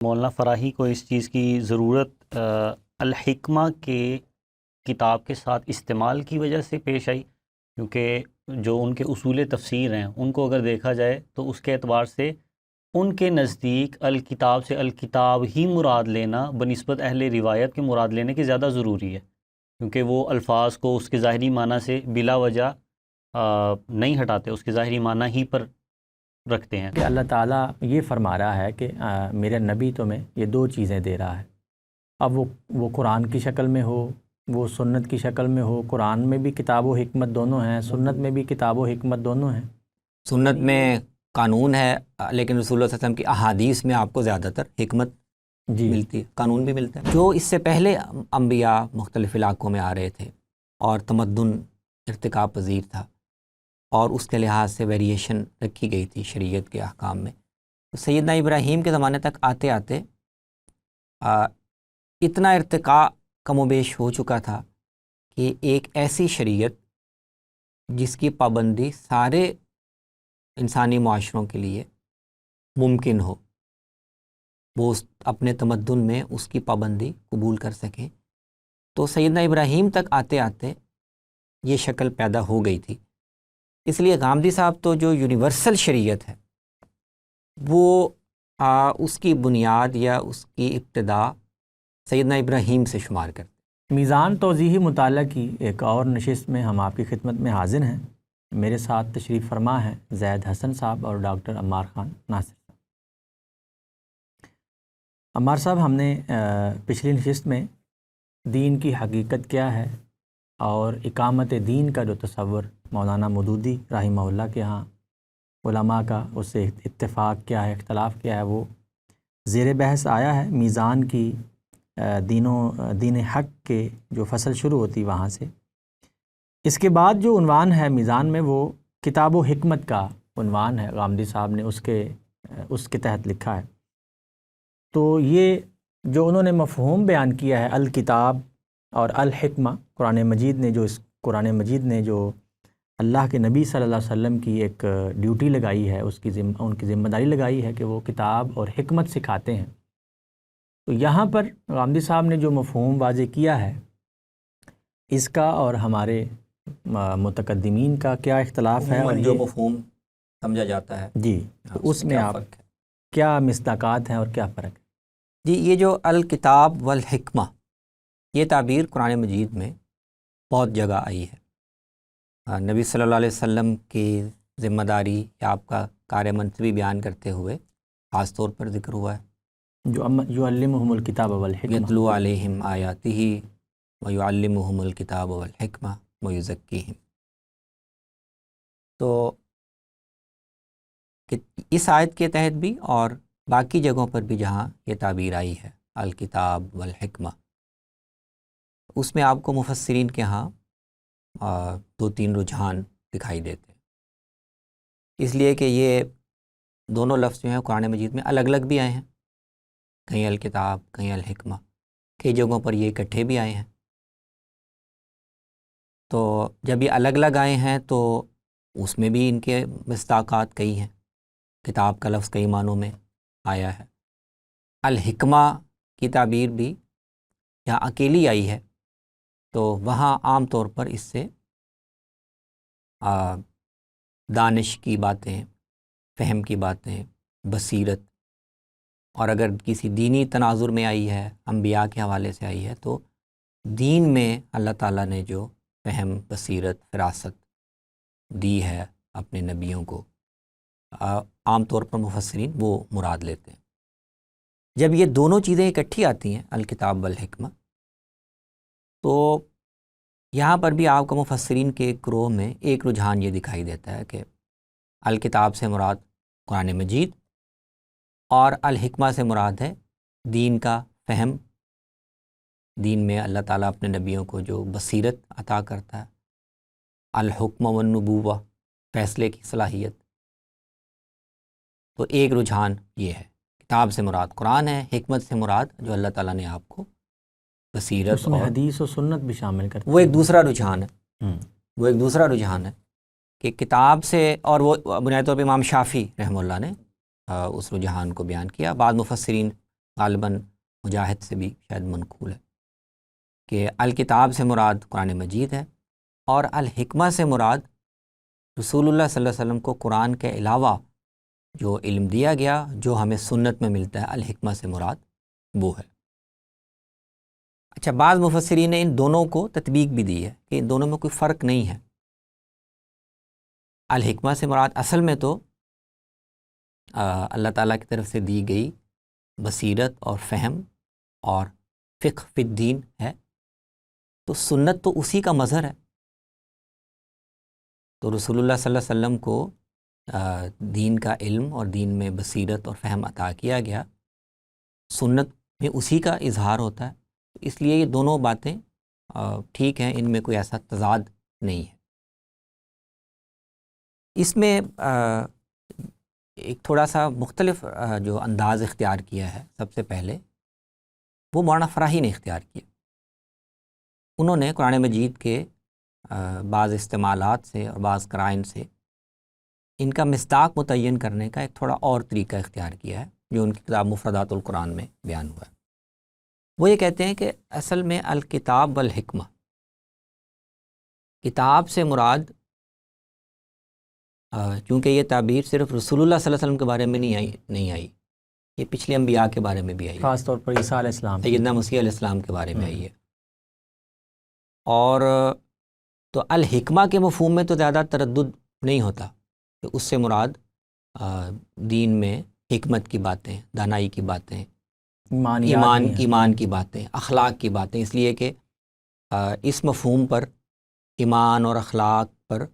مولانا فراہی کو اس چیز کی ضرورت الحکمہ کے کتاب کے ساتھ استعمال کی وجہ سے پیش آئی، کیونکہ جو ان کے اصول تفسیر ہیں ان کو اگر دیکھا جائے تو اس کے اعتبار سے ان کے نزدیک الکتاب سے الکتاب ہی مراد لینا بنسبت اہل روایت کے مراد لینے کے زیادہ ضروری ہے، کیونکہ وہ الفاظ کو اس کے ظاہری معنی سے بلا وجہ نہیں ہٹاتے، اس کے ظاہری معنی ہی پر رکھتے ہیں۔ کہ اللہ تعالیٰ یہ فرما رہا ہے کہ میرے نبی تمہیں یہ دو چیزیں دے رہا ہے، اب وہ قرآن کی شکل میں ہو، وہ سنت کی شکل میں ہو۔ قرآن میں بھی کتاب و حکمت دونوں ہیں، سنت میں بھی کتاب و حکمت دونوں ہیں۔ سنت میں قانون ہے، لیکن رسول اللہ صلی اللہ علیہ وسلم کی احادیث میں آپ کو زیادہ تر حکمت ملتی ہے، قانون بھی ملتا ہے۔ جو اس سے پہلے انبیاء مختلف علاقوں میں آ رہے تھے اور تمدن ارتقا پذیر تھا، اور اس کے لحاظ سے ویریشن رکھی گئی تھی شریعت کے احکام میں، تو سیدنا ابراہیم کے زمانے تک آتے آتے اتنا ارتقاء کم و بیش ہو چکا تھا کہ ایک ایسی شریعت جس کی پابندی سارے انسانی معاشروں کے لیے ممکن ہو، وہ اپنے تمدن میں اس کی پابندی قبول کر سکیں، تو سیدنا ابراہیم تک آتے آتے یہ شکل پیدا ہو گئی تھی۔ اس لیے غامدی صاحب تو جو یونیورسل شریعت ہے وہ اس کی بنیاد یا اس کی ابتدا سیدنا ابراہیم سے شمار کرتے۔ میزان توضیحی مطالعہ کی ایک اور نشست میں ہم آپ کی خدمت میں حاضر ہیں۔ میرے ساتھ تشریف فرما ہیں زید حسن صاحب اور ڈاکٹر عمار خان ناصر صاحب۔ عمار صاحب، ہم نے پچھلی نشست میں دین کی حقیقت کیا ہے اور اقامت دین کا جو تصور مولانا مودودی رحمہ اللہ کے ہاں علماء کا اس سے اتفاق کیا ہے، اختلاف کیا ہے، وہ زیر بحث آیا ہے۔ میزان کی دین حق کے جو فصل شروع ہوتی وہاں سے، اس کے بعد جو عنوان ہے میزان میں وہ کتاب و حکمت کا عنوان ہے، غامدی صاحب نے اس کے تحت لکھا ہے۔ تو یہ جو انہوں نے مفہوم بیان کیا ہے الکتاب اور الحکمہ، قرآن مجید نے جو اللہ کے نبی صلی اللہ علیہ وسلم کی ایک ڈیوٹی لگائی ہے، ان کی ذمہ داری لگائی ہے کہ وہ کتاب اور حکمت سکھاتے ہیں۔ تو یہاں پر غامدی صاحب نے جو مفہوم واضح کیا ہے، اس کا اور ہمارے متقدمین کا کیا اختلاف ہے، اور جو مفہوم سمجھا جاتا ہے جی، تو اس میں آپ کیا مصداقات ہیں اور کیا فرق ہے؟ جی، یہ جو الکتاب والحکمہ، یہ تعبیر قرآن مجید میں بہت جگہ آئی ہے۔ نبی صلی اللہ علیہ وسلم کی ذمہ داری یا آپ کا کار منصبی بیان کرتے ہوئے خاص طور پر ذکر ہوا ہے، جو علمہم الکتاب والحکمہ یتلو علیہم آیاتہ ویعلمہم الکتاب والحکمہ ویزکیہم۔ تو اس آیت کے تحت بھی اور باقی جگہوں پر بھی جہاں یہ تعبیر آئی ہے الکتاب والحکمہ، اس میں آپ کو مفسرین کے ہاں دو تین رجحان دکھائی دیتے ہیں، اس لیے کہ یہ دونوں لفظ جو ہیں قرآن مجید میں الگ الگ بھی آئے ہیں، کہیں الکتاب کہیں الحکمہ، کئی جگہوں پر یہ اکٹھے بھی آئے ہیں۔ تو جب یہ الگ الگ آئے ہیں تو اس میں بھی ان کے مصداقات کئی ہیں، کتاب کا لفظ کئی معنوں میں آیا ہے، الحکمہ کی تعبیر بھی یہاں اکیلی آئی ہے، تو وہاں عام طور پر اس سے دانش کی باتیں، فہم کی باتیں، بصیرت، اور اگر کسی دینی تناظر میں آئی ہے، انبیاء کے حوالے سے آئی ہے، تو دین میں اللہ تعالیٰ نے جو فہم، بصیرت، فراست دی ہے اپنے نبیوں کو، عام طور پر مفسرین وہ مراد لیتے ہیں۔ جب یہ دونوں چیزیں اکٹھی آتی ہیں الکتاب والحکمہ، تو یہاں پر بھی آپ کو مفسرین کے گروہ میں ایک رجحان یہ دکھائی دیتا ہے کہ الکتاب سے مراد قرآن مجید اور الحکمہ سے مراد ہے دین کا فہم، دین میں اللہ تعالیٰ اپنے نبیوں کو جو بصیرت عطا کرتا ہے، الحکم والنبوہ، فیصلے کی صلاحیت۔ تو ایک رجحان یہ ہے، کتاب سے مراد قرآن ہے، حکمت سے مراد جو اللہ تعالیٰ نے آپ کو بصیرت، اس میں اور حدیث و سنت بھی شامل کرتے ہیں، وہ ایک دوسرا رجحان ہے کہ کتاب سے، اور وہ بنیادی طور پہ امام شافعی رحمہ اللہ نے اس رجحان کو بیان کیا، بعض مفسرین غالباً مجاہد سے بھی شاید منقول ہے کہ الکتاب سے مراد قرآن مجید ہے، اور الحکمہ سے مراد رسول اللہ صلی اللہ علیہ وسلم کو قرآن کے علاوہ جو علم دیا گیا، جو ہمیں سنت میں ملتا ہے، الحکمہ سے مراد وہ ہے۔ اچھا، بعض مفسرین نے ان دونوں کو تطبیق بھی دی ہے کہ ان دونوں میں کوئی فرق نہیں ہے۔ الحکمہ سے مراد اصل میں تو اللہ تعالیٰ کی طرف سے دی گئی بصیرت اور فہم اور فقہ فی الدین ہے، تو سنت تو اسی کا مظہر ہے۔ تو رسول اللہ صلی اللہ علیہ وسلم کو دین کا علم اور دین میں بصیرت اور فہم عطا کیا گیا، سنت میں اسی کا اظہار ہوتا ہے، اس لیے یہ دونوں باتیں ٹھیک ہیں، ان میں کوئی ایسا تضاد نہیں ہے۔ اس میں ایک تھوڑا سا مختلف جو انداز اختیار کیا ہے، سب سے پہلے وہ مولانا فراہی نے اختیار کیا۔ انہوں نے قرآن مجید کے بعض استعمالات سے اور بعض قرائن سے ان کا مصداق متعین کرنے کا ایک تھوڑا اور طریقہ اختیار کیا ہے، جو ان کی کتاب مفردات القرآن میں بیان ہوا ہے۔ وہ یہ کہتے ہیں کہ اصل میں الکتاب والحکمہ، کتاب سے مراد چونکہ یہ تعبیر صرف رسول اللہ صلی اللہ علیہ وسلم کے بارے میں نہیں آئی، یہ پچھلے انبیاء کے بارے میں بھی آئی ہے، خاص طور پر عیسیٰ علیہ السلام، سیدنا مسیح علیہ السلام کے بارے میں آئی ہے۔ اور تو الحکمہ کے مفہوم میں تو زیادہ تردد نہیں ہوتا کہ اس سے مراد دین میں حکمت کی باتیں، دانائی کی باتیں، ایمان کی باتیں، اخلاق کی باتیں، اس لیے کہ اس مفہوم پر، ایمان اور اخلاق پر،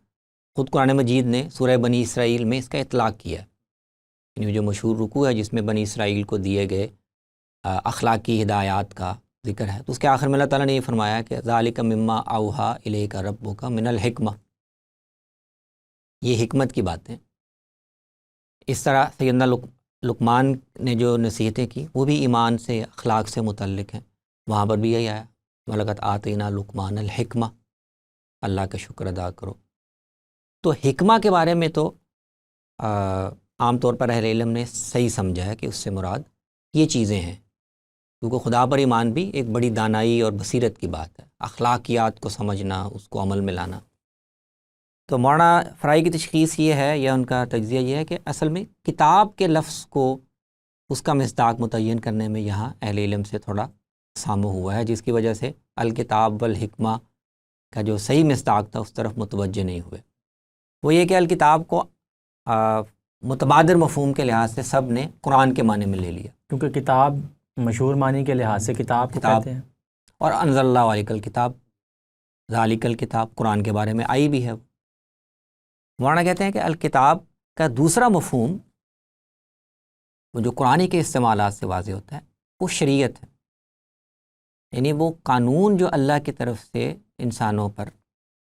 خود قرآن مجید نے سورہ بنی اسرائیل میں اس کا اطلاق کیا ہے۔ یعنی جو مشہور رکوع ہے جس میں بنی اسرائیل کو دیے گئے اخلاقی ہدایات کا ذکر ہے، تو اس کے آخر میں اللہ تعالیٰ نے یہ فرمایا کہ ذالک مما اوحا الیک ربک من الحکمہ، یہ حکمت کی باتیں۔ اس طرح سیدنا لقمان نے جو نصیحتیں کی وہ بھی ایمان سے، اخلاق سے متعلق ہیں، وہاں پر بھی یہی آیا وَلَقَدْ آتَيْنَا لُقْمَانَ الْحِکْمَةَ، اللہ کا شکر ادا کرو۔ تو حکمہ کے بارے میں تو عام طور پر اہل علم نے صحیح سمجھا ہے کہ اس سے مراد یہ چیزیں ہیں، کیونکہ خدا پر ایمان بھی ایک بڑی دانائی اور بصیرت کی بات ہے، اخلاقیات کو سمجھنا، اس کو عمل میں لانا۔ تو مولانا فرائی کی تشخیص یہ ہے، یا ان کا تجزیہ یہ ہے کہ اصل میں کتاب کے لفظ کو اس کا مصداق متعین کرنے میں یہاں اہل علم سے تھوڑا سامو ہوا ہے، جس کی وجہ سے الکتاب والحکمہ کا جو صحیح مصداق تھا اس طرف متوجہ نہیں ہوئے۔ وہ یہ کہ الکتاب کو متبادر مفہوم کے لحاظ سے سب نے قرآن کے معنی میں لے لیا، کیونکہ کتاب مشہور معنی کے لحاظ سے کتاب کو کہتے ہیں، اور انزل اللہ علیک الکتاب، ذالک الکتاب قرآن کے بارے میں آئی بھی ہے۔ مولانا کہتے ہیں کہ الکتاب کا دوسرا مفہوم وہ جو قرآن کے استعمالات سے واضح ہوتا ہے وہ شریعت ہے، یعنی وہ قانون جو اللہ کی طرف سے انسانوں پر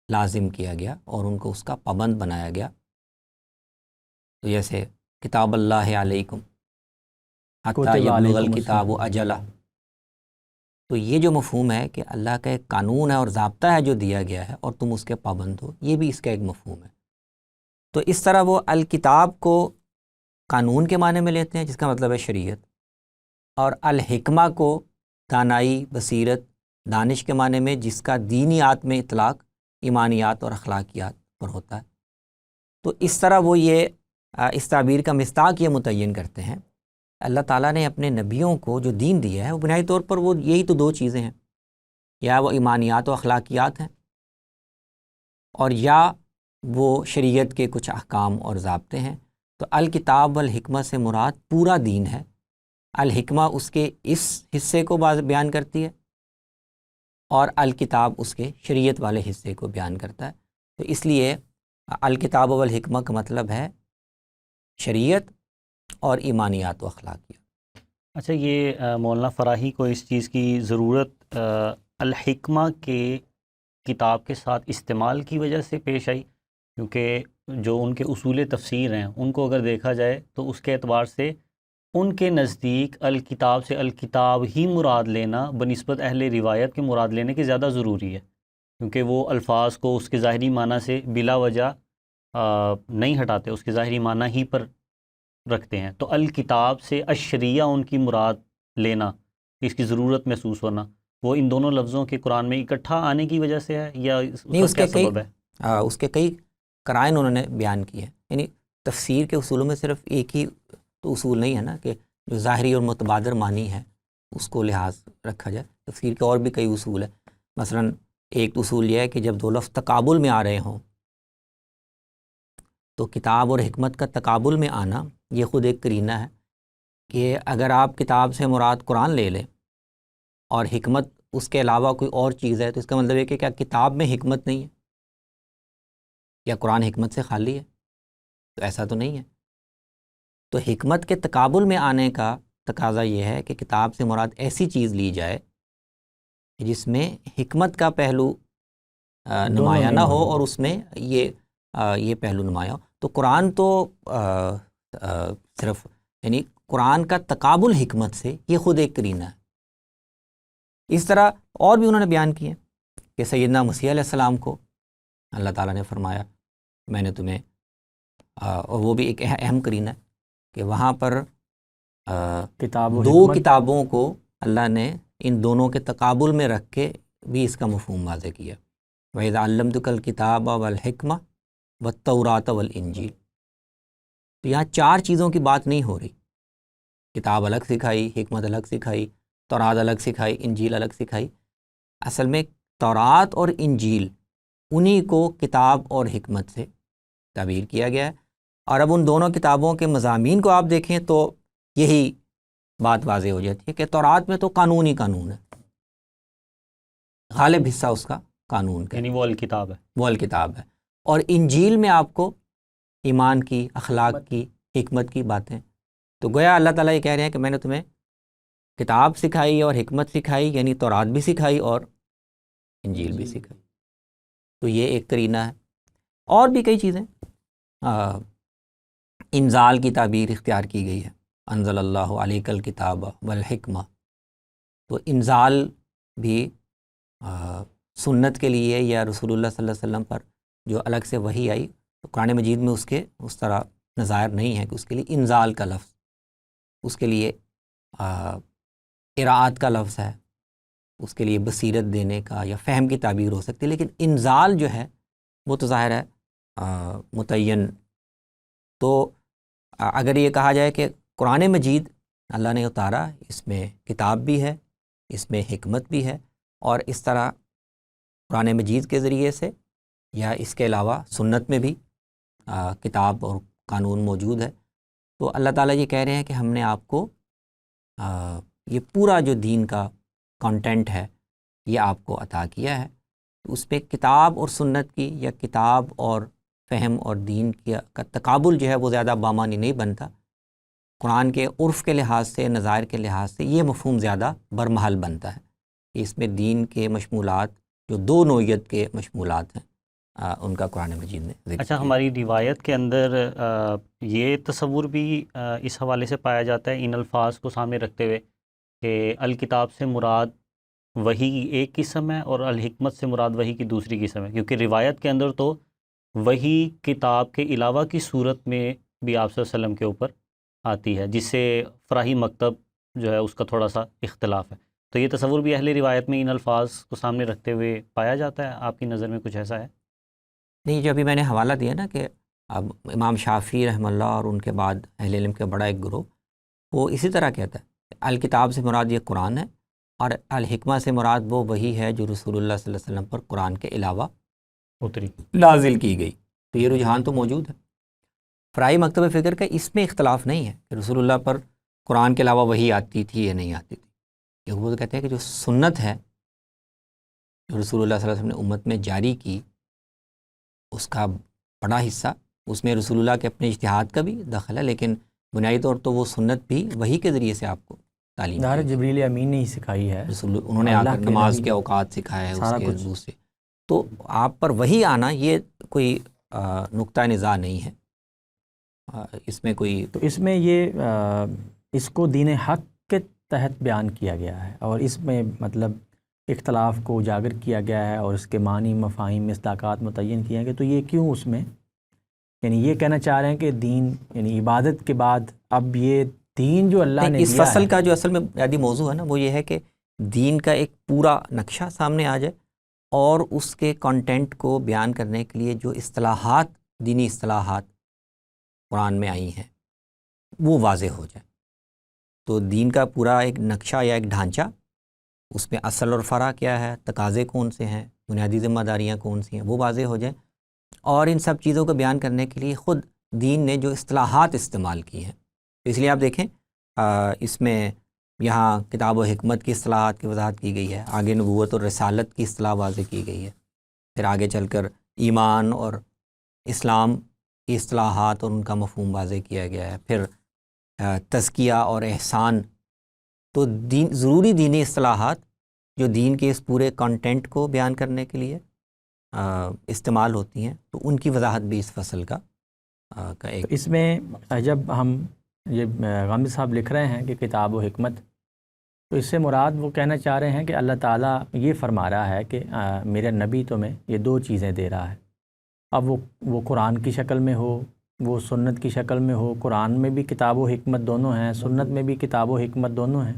لازم کیا گیا اور ان کو اس کا پابند بنایا گیا، تو جیسے کتاب اللہ علیکم حتی یبلغ الکتاب اجلہ، تو یہ جو مفہوم ہے کہ اللہ کا ایک قانون ہے اور ضابطہ ہے جو دیا گیا ہے اور تم اس کے پابند ہو، یہ بھی اس کا ایک مفہوم ہے۔ تو اس طرح وہ الکتاب کو قانون کے معنی میں لیتے ہیں جس کا مطلب ہے شریعت، اور الحکمہ کو دانائی، بصیرت، دانش کے معنی میں جس کا دینیات میں اطلاق ایمانیات اور اخلاقیات پر ہوتا ہے۔ تو اس طرح وہ یہ اس تعبیر کا مصداق یہ متعین کرتے ہیں، اللہ تعالیٰ نے اپنے نبیوں کو جو دین دیا ہے وہ بنیادی طور پر وہ یہی تو دو چیزیں ہیں، یا وہ ایمانیات و اخلاقیات ہیں، اور یا وہ شریعت کے کچھ احکام اور ضابطے ہیں۔ تو الکتاب والحکمہ سے مراد پورا دین ہے، الحکمہ اس کے اس حصے کو بیان کرتی ہے اور الکتاب اس کے شریعت والے حصے کو بیان کرتا ہے۔ تو اس لیے الکتاب والحکمہ کا مطلب ہے شریعت اور ایمانیات و اخلاقیات۔ اچھا، یہ مولانا فراہی کو اس چیز کی ضرورت الحکمہ کے کتاب کے ساتھ استعمال کی وجہ سے پیش آئی، کیونکہ جو ان کے اصول تفسیر ہیں ان کو اگر دیکھا جائے تو اس کے اعتبار سے ان کے نزدیک الکتاب سے الکتاب ہی مراد لینا بنسبت اہل روایت کے مراد لینے کے زیادہ ضروری ہے، کیونکہ وہ الفاظ کو اس کے ظاہری معنی سے بلا وجہ نہیں ہٹاتے، اس کے ظاہری معنی ہی پر رکھتے ہیں۔ تو الکتاب سے الشریعہ ان کی مراد لینا، اس کی ضرورت محسوس ہونا، وہ ان دونوں لفظوں کے قرآن میں اکٹھا آنے کی وجہ سے ہے یا نہیں، اس کا کیا سبب ہے؟ اس کے کئی قرائن انہوں نے بیان کیے ہیں. یعنی تفسیر کے اصولوں میں صرف ایک ہی تو اصول نہیں ہے نا کہ جو ظاہری اور متبادر معنی ہے اس کو لحاظ رکھا جائے. تفسیر کے اور بھی کئی اصول ہیں. مثلا ایک اصول یہ ہے کہ جب دو لفظ تقابل میں آ رہے ہوں تو کتاب اور حکمت کا تقابل میں آنا یہ خود ایک قرینہ ہے کہ اگر آپ کتاب سے مراد قرآن لے لیں اور حکمت اس کے علاوہ کوئی اور چیز ہے تو اس کا مطلب ہے کہ کیا کتاب میں حکمت نہیں ہے یا قرآن حکمت سے خالی ہے؟ تو ایسا تو نہیں ہے. تو حکمت کے تقابل میں آنے کا تقاضا یہ ہے کہ کتاب سے مراد ایسی چیز لی جائے جس میں حکمت کا پہلو نمایاں نہ ہو اور اس میں یہ پہلو نمایاں ہو. تو قرآن تو صرف یعنی قرآن کا تقابل حکمت سے یہ خود ایک قرینہ ہے. اس طرح اور بھی انہوں نے بیان کیے کہ سیدنا مسیح علیہ السلام کو اللہ تعالیٰ نے فرمایا میں نے تمہیں اور وہ بھی ایک اہم قرینہ ہے کہ وہاں پر دو کتابوں کو اللہ نے ان دونوں کے تقابل میں رکھ کے بھی اس کا مفہوم واضح کیا. وَإِذَا عَلَّمْتُكَ الْكِتَابَ وَالْحِكْمَةَ وَالتَّوْرَاةَ وَالْإِنْجِيلَ. تو یہاں چار چیزوں کی بات نہیں ہو رہی. کتاب الگ سکھائی، حکمت الگ سکھائی، تورات الگ سکھائی، انجیل الگ سکھائی. اصل میں تورات اور انجیل انہی کو کتاب اور حکمت سے تعبیر کیا گیا ہے. اور اب ان دونوں کتابوں کے مضامین کو آپ دیکھیں تو یہی بات واضح ہو جاتی ہے کہ تورات میں تو قانون ہی قانون ہے، غالب حصہ اس کا قانون کا، یعنی وہ الکتاب ہے. وہ الکتاب ہے. اور انجیل میں آپ کو ایمان کی، اخلاق کی، حکمت کی باتیں. تو گویا اللہ تعالیٰ یہ کہہ رہے ہیں کہ میں نے تمہیں کتاب سکھائی اور حکمت سکھائی، یعنی تورات بھی سکھائی اور انجیل بھی سکھائی. تو یہ ایک قرینہ ہے. اور بھی کئی چیزیں انزال کی تعبیر اختیار کی گئی ہے. انزل اللہ علیک الکتاب والحکمہ. تو انزال بھی سنت کے لیے یا رسول اللہ صلی اللہ علیہ وسلم پر جو الگ سے وحی آئی تو قرآن مجید میں اس کے اس طرح نظائر نہیں ہے کہ اس کے لیے انزال کا لفظ، اس کے لیے قراءت کا لفظ ہے، اس کے لیے بصیرت دینے کا یا فہم کی تعبیر ہو سکتی ہے. لیکن انزال جو ہے وہ تو ظاہر ہے متعین. تو اگر یہ کہا جائے کہ قرآن مجید اللہ نے اتارا، اس میں کتاب بھی ہے، اس میں حکمت بھی ہے، اور اس طرح قرآن مجید کے ذریعے سے یا اس کے علاوہ سنت میں بھی کتاب اور قانون موجود ہے. تو اللہ تعالیٰ یہ کہہ رہے ہیں کہ ہم نے آپ کو یہ پورا جو دین کا کانٹینٹ ہے یہ آپ کو عطا کیا ہے. اس پہ کتاب اور سنت کی یا کتاب اور فہم اور دین کا تقابل جو ہے وہ زیادہ بامانی نہیں بنتا. قرآن کے عرف کے لحاظ سے، نظائر کے لحاظ سے یہ مفہوم زیادہ برمحل بنتا ہے. اس میں دین کے مشمولات جو دو نوعیت کے مشمولات ہیں ان کا قرآن مجید نے ذکر اچھا، کیا. ہماری روایت کے اندر یہ تصور بھی اس حوالے سے پایا جاتا ہے ان الفاظ کو سامنے رکھتے ہوئے کہ الکتاب سے مراد وحی ایک قسم ہے اور الحکمت سے مراد وحی کی دوسری قسم ہے، کیونکہ روایت کے اندر تو وحی کتاب کے علاوہ کی صورت میں بھی آپ صلی اللہ علیہ وسلم کے اوپر آتی ہے، جس سے فراہی مکتب جو ہے اس کا تھوڑا سا اختلاف ہے. تو یہ تصور بھی اہل روایت میں ان الفاظ کو سامنے رکھتے ہوئے پایا جاتا ہے. آپ کی نظر میں کچھ ایسا ہے؟ نہیں، جو ابھی میں نے حوالہ دیا نا کہ اب امام شافعی رحمہ اللہ اور ان کے بعد اہل علم کا بڑا ایک گروہ وہ اسی طرح کہتا ہے کہ الکتاب سے مراد یہ قرآن ہے اور الحکمہ سے مراد وہ وحی ہے جو رسول اللہ صلی اللہ علیہ وسلم پر قرآن کے علاوہ اتری نازل کی گئی. تو یہ رجحان تو موجود ہے. فرائی مکتب فکر کا اس میں اختلاف نہیں ہے کہ رسول اللہ پر قرآن کے علاوہ وحی آتی تھی یا نہیں آتی تھی. وہ تو کہتے ہیں کہ جو سنت ہے جو رسول اللہ صلی اللہ علیہ وسلم نے امت میں جاری کی اس کا بڑا حصہ اس میں رسول اللہ کے اپنے اجتہاد کا بھی دخل ہے، لیکن بنیادی طور تو وہ سنت بھی وحی کے ذریعے سے آپ کو تعلیم ظاہر دی. جبریل امین نے ہی سکھائی ہے، انہوں نے آ اللہ کر کے نماز نبی کے اوقات سکھائے اس سارا کے کچھ. دوسرے. تو آپ پر وہی آنا یہ کوئی نقطہ نزاع نہیں ہے، اس میں کوئی. تو اس میں یہ اس کو دین حق کے تحت بیان کیا گیا ہے اور اس میں مطلب اختلاف کو اجاگر کیا گیا ہے اور اس کے معنی، مفاہیم، مصداقات متعین کیے گئے. تو یہ کیوں اس میں یعنی یہ کہنا چاہ رہے ہیں کہ دین یعنی عبادت کے بعد اب یہ دین جو اللہ نے اس دیا فصل ہے، کا جو اصل میں بنیادی موضوع ہے نا وہ یہ ہے کہ دین کا ایک پورا نقشہ سامنے آ جائے اور اس کے کنٹینٹ کو بیان کرنے کے لیے جو اصطلاحات، دینی اصطلاحات قرآن میں آئی ہیں وہ واضح ہو جائے. تو دین کا پورا ایک نقشہ یا ایک ڈھانچہ، اس میں اصل اور فرع کیا ہے، تقاضے کون سے ہیں، بنیادی ذمہ داریاں کون سی ہیں، وہ واضح ہو جائیں. اور ان سب چیزوں کو بیان کرنے کے لیے خود دین نے جو اصطلاحات استعمال کی ہیں، اس لیے آپ دیکھیں اس میں یہاں کتاب و حکمت کی اصطلاحات کی وضاحت کی گئی ہے، آگے نبوت اور رسالت کی اصطلاح واضح کی گئی ہے، پھر آگے چل کر ایمان اور اسلام کی اصطلاحات اور ان کا مفہوم واضح کیا گیا ہے، پھر تزکیہ اور احسان. تو ضروری دینی اصطلاحات جو دین کے اس پورے کنٹینٹ کو بیان کرنے کے لیے استعمال ہوتی ہیں، تو ان کی وضاحت بھی اس فصل کا ایک. اس میں جب ہم یہ غامدی صاحب لکھ رہے ہیں کہ کتاب و حکمت، تو اس سے مراد وہ کہنا چاہ رہے ہیں کہ اللہ تعالیٰ یہ فرما رہا ہے کہ میرے نبی تمہیں یہ دو چیزیں دے رہا ہے. اب وہ قرآن کی شکل میں ہو، وہ سنت کی شکل میں ہو. قرآن میں بھی کتاب و حکمت دونوں ہیں، سنت میں بھی کتاب و حکمت دونوں ہیں.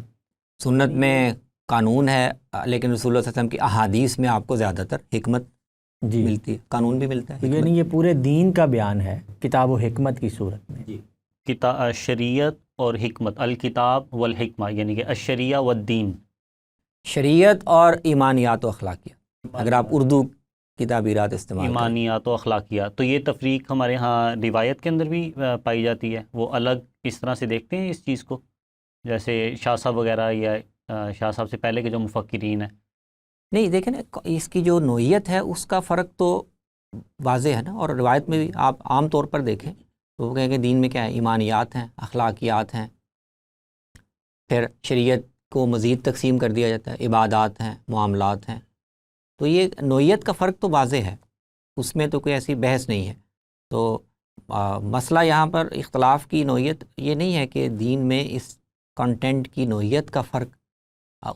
سنت میں قانون ہے، لیکن رسول اللہ صلی اللہ علیہ وسلم کی احادیث میں آپ کو زیادہ تر حکمت جی ملتی ہے، قانون بھی ملتا ہے. یعنی یہ پورے دین کا بیان ہے کتاب و حکمت کی صورت میں. شریعت اور حکمت، الکتاب والحکمہ، یعنی کہ الشریعہ والدین، شریعت اور ایمانیات و اخلاقیات، اگر آپ اردو کی تعبیرات استعمال کریں. ایمانیات و اخلاقیات. تو یہ تفریق ہمارے ہاں روایت کے اندر بھی پائی جاتی ہے، وہ الگ اس طرح سے دیکھتے ہیں اس چیز کو، جیسے شاہ صاحب وغیرہ یا شاہ صاحب سے پہلے کے جو مفکرین ہیں. نہیں دیکھیں نا، اس کی جو نوعیت ہے اس کا فرق تو واضح ہے نا. اور روایت میں بھی آپ عام طور پر دیکھیں تو وہ کہیں کہ دین میں کیا ہے، ایمانیات ہیں، اخلاقیات ہیں. پھر شریعت کو مزید تقسیم کر دیا جاتا ہے، عبادات ہیں، معاملات ہیں. تو یہ نوعیت کا فرق تو واضح ہے، اس میں تو کوئی ایسی بحث نہیں ہے. تو مسئلہ یہاں پر اختلاف کی نوعیت یہ نہیں ہے کہ دین میں اس کنٹینٹ کی نوعیت کا فرق،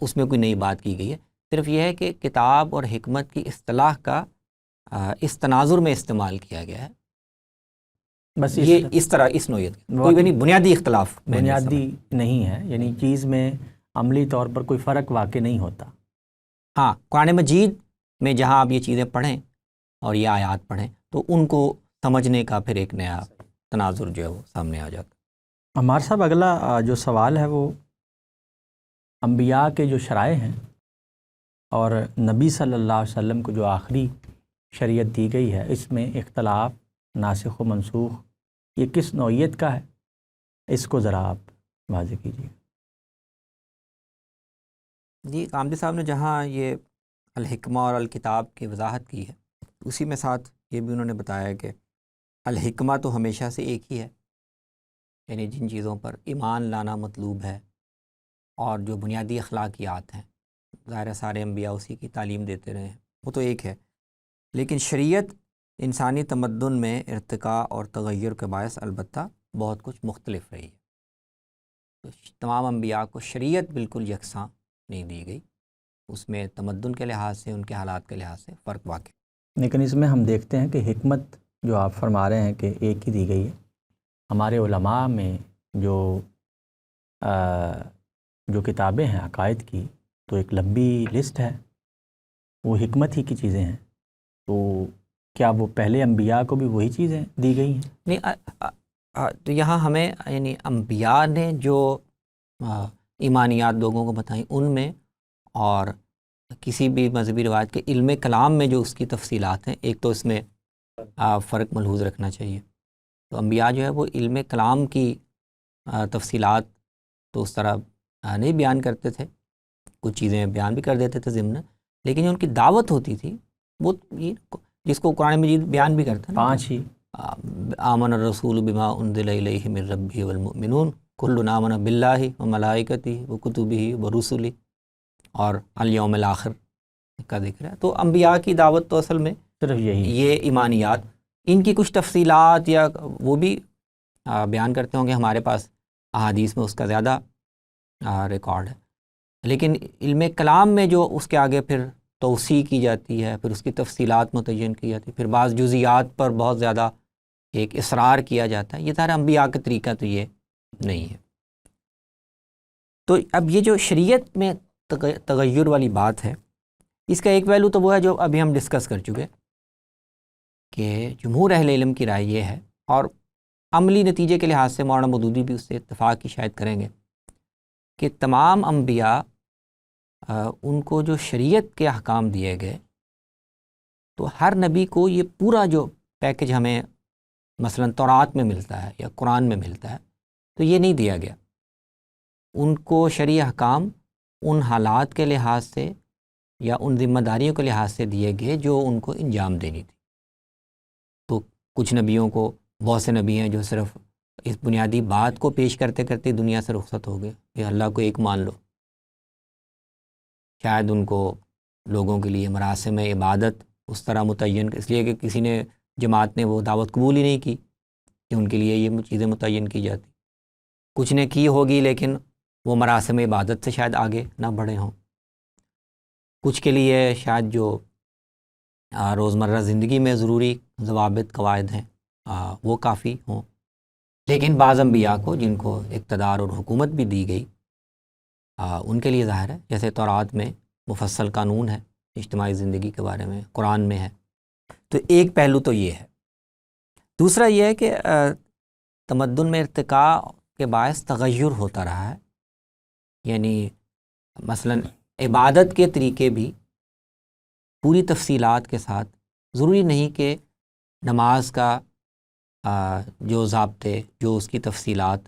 اس میں کوئی نئی بات کی گئی ہے. صرف یہ ہے کہ کتاب اور حکمت کی اصطلاح کا اس تناظر میں استعمال کیا گیا ہے. بس یہ اس طرح اس نوعیت کوئی بھی نہیں، بنیادی اختلاف میں نے بنیادی سمجھا. نہیں ہے، یعنی چیز میں عملی طور پر کوئی فرق واقع نہیں ہوتا. ہاں، قرآن مجید میں جہاں آپ یہ چیزیں پڑھیں اور یہ آیات پڑھیں تو ان کو سمجھنے کا پھر ایک نیا تناظر جو ہے وہ سامنے آ جاتا. ہمارے صاحب اگلا جو سوال ہے وہ انبیاء کے جو شرائع ہیں اور نبی صلی اللہ علیہ وسلم کو جو آخری شریعت دی گئی ہے، اس میں اختلاف، ناسخ و منسوخ، یہ کس نوعیت کا ہے؟ اس کو ذرا آپ واضح کیجیے. جی، قامدی صاحب نے جہاں یہ الحکمہ اور الکتاب کی وضاحت کی ہے، اسی میں ساتھ یہ بھی انہوں نے بتایا کہ الحکمہ تو ہمیشہ سے ایک ہی ہے، یعنی جن چیزوں پر ایمان لانا مطلوب ہے اور جو بنیادی اخلاقیات ہیں، ظاہر سارے انبیاء اسی کی تعلیم دیتے رہے ہیں، وہ تو ایک ہے. لیکن شریعت انسانی تمدن میں ارتقاء اور تغیر کے باعث البتہ بہت کچھ مختلف رہی ہے. تو تمام انبیاء کو شریعت بالکل یکساں نہیں دی گئی، اس میں تمدن کے لحاظ سے، ان کے حالات کے لحاظ سے فرق واقع. لیکن اس میں ہم دیکھتے ہیں کہ حکمت جو آپ فرما رہے ہیں کہ ایک ہی دی گئی ہے. ہمارے علماء میں جو کتابیں ہیں عقائد کی، تو ایک لمبی لسٹ ہے، وہ حکمت ہی کی چیزیں ہیں. تو کیا وہ پہلے انبیاء کو بھی وہی چیزیں دی گئی ہیں؟ نہیں، تو یہاں ہمیں یعنی انبیاء نے جو ایمانیات لوگوں کو بتائیں ان میں، اور کسی بھی مذہبی روایت کے علم کلام میں جو اس کی تفصیلات ہیں، ایک تو اس میں فرق ملحوظ رکھنا چاہیے. تو انبیاء جو ہے وہ علم کلام کی تفصیلات تو اس طرح نہیں بیان کرتے تھے، کچھ چیزیں بیان بھی کر دیتے تھے ضمن، لیکن جو ان کی دعوت ہوتی تھی وہ جس کو قرآن مجید بیان بھی کرتا ہے، 5 ہی آمن الرسول بما انزل الیہ من ربہ والمؤمنون کل آمن باللہ وملائکتہ وکتبہ ورسلہ، اور الیوم الآخر کا ذکر ہے. تو انبیاء کی دعوت تو اصل میں صرف یہی. یہ ایمانیات، ان کی کچھ تفصیلات یا وہ بھی بیان کرتے ہوں گے، ہمارے پاس احادیث میں اس کا زیادہ ریکارڈ ہے. لیکن علم کلام میں جو اس کے آگے پھر توسیع کی جاتی ہے، پھر اس کی تفصیلات متعین کی جاتی ہے، پھر بعض جزیات پر بہت زیادہ ایک اصرار کیا جاتا ہے، یہ سارا انبیاء کا طریقہ تو یہ نہیں ہے. تو اب یہ جو شریعت میں تغیر والی بات ہے، اس کا ایک پہلو تو وہ ہے جو ابھی ہم ڈسکس کر چکے کہ جمہور اہل علم کی رائے یہ ہے، اور عملی نتیجے کے لحاظ سے مولانا مودودی بھی اس سے اتفاق کی شاید کریں گے، کہ تمام انبیاء ان کو جو شریعت کے احکام دیے گئے، تو ہر نبی کو یہ پورا جو پیکج ہمیں مثلا تورات میں ملتا ہے یا قرآن میں ملتا ہے، تو یہ نہیں دیا گیا۔ ان کو شرعی احکام ان حالات کے لحاظ سے یا ان ذمہ داریوں کے لحاظ سے دیے گئے جو ان کو انجام دینی تھی۔ تو کچھ نبیوں کو، بہت سے نبی ہیں جو صرف اس بنیادی بات کو پیش کرتے کرتے دنیا سے رخصت ہو گئے کہ اللہ کو ایک مان لو۔ شاید ان کو لوگوں کے لیے مراسم عبادت اس طرح متعین، اس لیے کہ کسی نے جماعت نے وہ دعوت قبول ہی نہیں کی کہ ان کے لیے یہ چیزیں متعین کی جاتی۔ کچھ نے کی ہوگی لیکن وہ مراسم عبادت سے شاید آگے نہ بڑھے ہوں۔ کچھ کے لیے شاید جو روزمرہ زندگی میں ضروری ضوابط قواعد ہیں وہ کافی ہوں، لیکن بعض انبیاء کو جن کو اقتدار اور حکومت بھی دی گئی، ان کے لیے ظاہر ہے، جیسے تورات میں مفصل قانون ہے اجتماعی زندگی کے بارے میں، قرآن میں ہے۔ تو ایک پہلو تو یہ ہے۔ دوسرا یہ ہے کہ تمدن میں ارتقاء کے باعث تغیر ہوتا رہا ہے، یعنی مثلا عبادت کے طریقے بھی پوری تفصیلات کے ساتھ، ضروری نہیں کہ نماز کا جو ضابطے، جو اس کی تفصیلات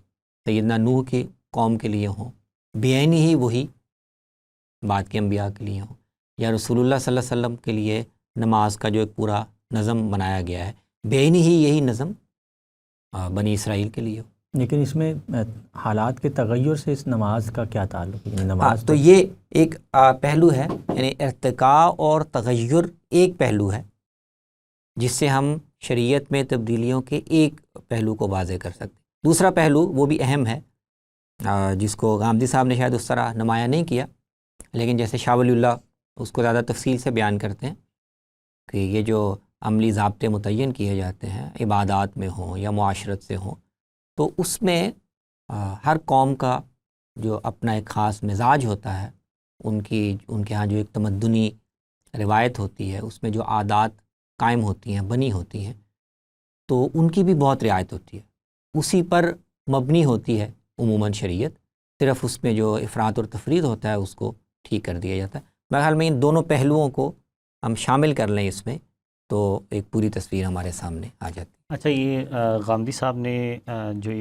سیدنا نوح کی قوم کے لیے ہوں، بعینی ہی وہی بعد کے انبیاء کے لیے ہوں، یا رسول اللہ صلی اللہ علیہ وسلم کے لیے نماز کا جو ایک پورا نظم بنایا گیا ہے، بعینی ہی یہی نظم بنی اسرائیل کے لیے ہو۔ لیکن اس میں حالات کے تغیر سے اس نماز کا کیا تعلق ہے؟ یعنی نماز تو یہ ایک پہلو ہے، یعنی ارتقاء اور تغیر ایک پہلو ہے جس سے ہم شریعت میں تبدیلیوں کے ایک پہلو کو واضح کر سکتے۔ دوسرا پہلو وہ بھی اہم ہے، جس کو غامدی صاحب نے شاید اس طرح نمایاں نہیں کیا، لیکن جیسے شاہ ولی اللہ اس کو زیادہ تفصیل سے بیان کرتے ہیں کہ یہ جو عملی ضابطے متعین کیے جاتے ہیں، عبادات میں ہوں یا معاشرت سے ہوں، تو اس میں ہر قوم کا جو اپنا ایک خاص مزاج ہوتا ہے، ان کے ہاں جو ایک تمدنی روایت ہوتی ہے، اس میں جو عادات قائم ہوتی ہیں، بنی ہوتی ہیں، تو ان کی بھی بہت رعایت ہوتی ہے، اسی پر مبنی ہوتی ہے عموماً شریعت، صرف اس میں جو افراط اور تفرید ہوتا ہے اس کو ٹھیک کر دیا جاتا ہے۔ میرے خیال میں ان دونوں پہلوؤں کو ہم شامل کر لیں اس میں، تو ایک پوری تصویر ہمارے سامنے آ جاتی ہے۔ اچھا، یہ غامدی صاحب نے جو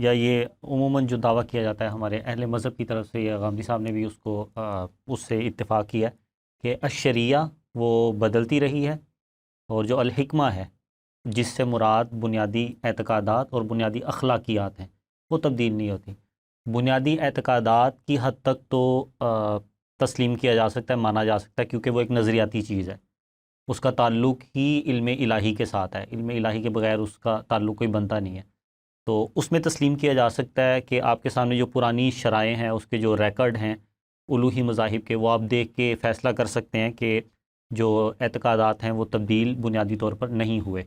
یہ عموماً جو دعویٰ کیا جاتا ہے ہمارے اہل مذہب کی طرف سے، یا غامدی صاحب نے بھی اس سے اتفاق کیا کہ الشریعہ وہ بدلتی رہی ہے، اور جو الحکمہ ہے جس سے مراد بنیادی اعتقادات اور بنیادی اخلاقیات ہیں، وہ تبدیل نہیں ہوتی۔ بنیادی اعتقادات کی حد تک تو تسلیم کیا جا سکتا ہے، مانا جا سکتا ہے، کیونکہ وہ ایک نظریاتی چیز ہے، اس کا تعلق ہی علم الہی کے ساتھ ہے، علم الہی کے بغیر اس کا تعلق کوئی بنتا نہیں ہے۔ تو اس میں تسلیم کیا جا سکتا ہے کہ آپ کے سامنے جو پرانی شرائع ہیں، اس کے جو ریکارڈ ہیں الوہی مذاہب کے، وہ آپ دیکھ کے فیصلہ کر سکتے ہیں کہ جو اعتقادات ہیں وہ تبدیل بنیادی طور پر نہیں ہوئے،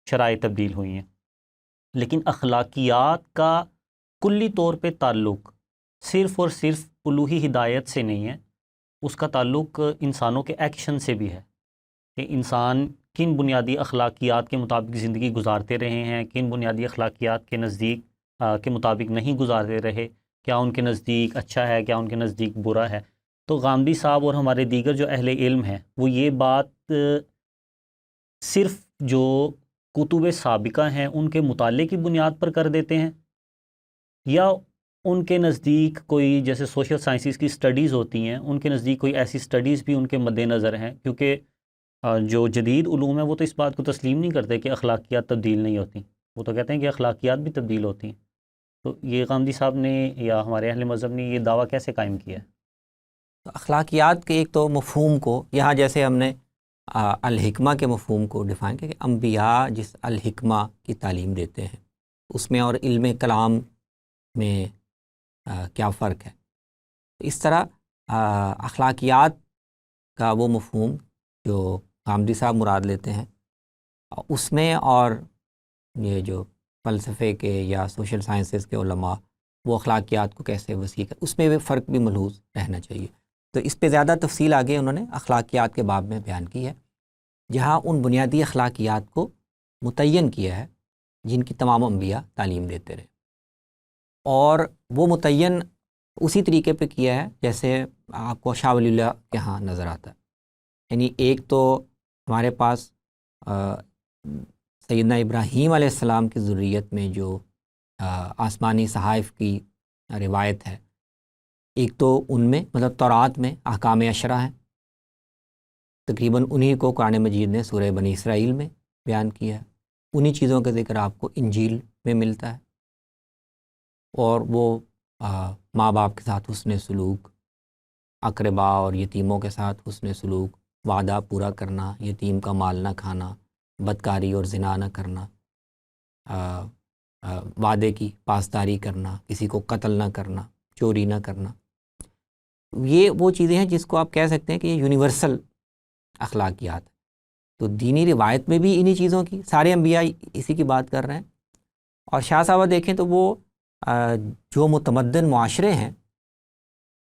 شرائع تبدیل ہوئی ہیں۔ لیکن اخلاقیات کا کلی طور پہ تعلق صرف اور صرف الوہی ہدایت سے نہیں ہے، اس کا تعلق انسانوں کے ایکشن سے بھی ہے، کہ انسان کن بنیادی اخلاقیات کے مطابق زندگی گزارتے رہے ہیں، کن بنیادی اخلاقیات کے نزدیک کے مطابق نہیں گزارتے رہے، کیا ان کے نزدیک اچھا ہے، کیا ان کے نزدیک برا ہے۔ تو غامدی صاحب اور ہمارے دیگر جو اہل علم ہیں، وہ یہ بات صرف جو کتب سابقہ ہیں ان کے مطالعے کی بنیاد پر کر دیتے ہیں، یا ان کے نزدیک کوئی جیسے سوشل سائنسز کی سٹڈیز ہوتی ہیں، ان کے نزدیک کوئی ایسی سٹڈیز بھی ان کے مد نظر ہیں، کیونکہ جو جدید علوم ہیں وہ تو اس بات کو تسلیم نہیں کرتے کہ اخلاقیات تبدیل نہیں ہوتی، وہ تو کہتے ہیں کہ اخلاقیات بھی تبدیل ہوتی ہیں۔ تو یہ غامدی صاحب نے یا ہمارے اہل مذہب نے یہ دعویٰ کیسے قائم کیا ہے؟ اخلاقیات کے ایک تو مفہوم کو یہاں جیسے ہم نے الحکمہ کے مفہوم کو ڈیفائن کیا کہ انبیاء جس الحکمہ کی تعلیم دیتے ہیں اس میں اور علم کلام میں کیا فرق ہے۔ اس طرح اخلاقیات کا وہ مفہوم جو غامدی صاحب مراد لیتے ہیں، اس میں اور یہ جو فلسفے کے یا سوشل سائنسز کے علماء وہ اخلاقیات کو کیسے وسیع کر، اس میں فرق بھی ملحوظ رہنا چاہیے۔ تو اس پہ زیادہ تفصیل آگے انہوں نے اخلاقیات کے باب میں بیان کی ہے، جہاں ان بنیادی اخلاقیات کو متعین کیا ہے جن کی تمام انبیاء تعلیم دیتے رہے، اور وہ متعین اسی طریقے پہ کیا ہے جیسے آپ کو شاہ ولی اللہ کے ہاں نظر آتا ہے۔ یعنی ایک تو ہمارے پاس سیدنا ابراہیم علیہ السلام کی ذریت میں جو آسمانی صحائف کی روایت ہے، ایک تو ان میں مطلب تورات میں احکام عشرہ ہیں، تقریباً انہی کو قرآن مجید نے سورہ بنی اسرائیل میں بیان کیا ہے، انہی چیزوں کا ذکر آپ کو انجیل میں ملتا ہے، اور وہ ماں باپ کے ساتھ حسن سلوک، اقربا اور یتیموں کے ساتھ حسن سلوک، وعدہ پورا کرنا، یتیم کا مال نہ کھانا، بدکاری اور زنا نہ کرنا، وعدے کی پاسداری کرنا، کسی کو قتل نہ کرنا، چوری نہ کرنا، یہ وہ چیزیں ہیں جس کو آپ کہہ سکتے ہیں کہ یہ یونیورسل اخلاقیات۔ تو دینی روایت میں بھی انہی چیزوں کی سارے انبیاء اسی کی بات کر رہے ہیں، اور شاہ صاحب دیکھیں تو وہ جو متمدن معاشرے ہیں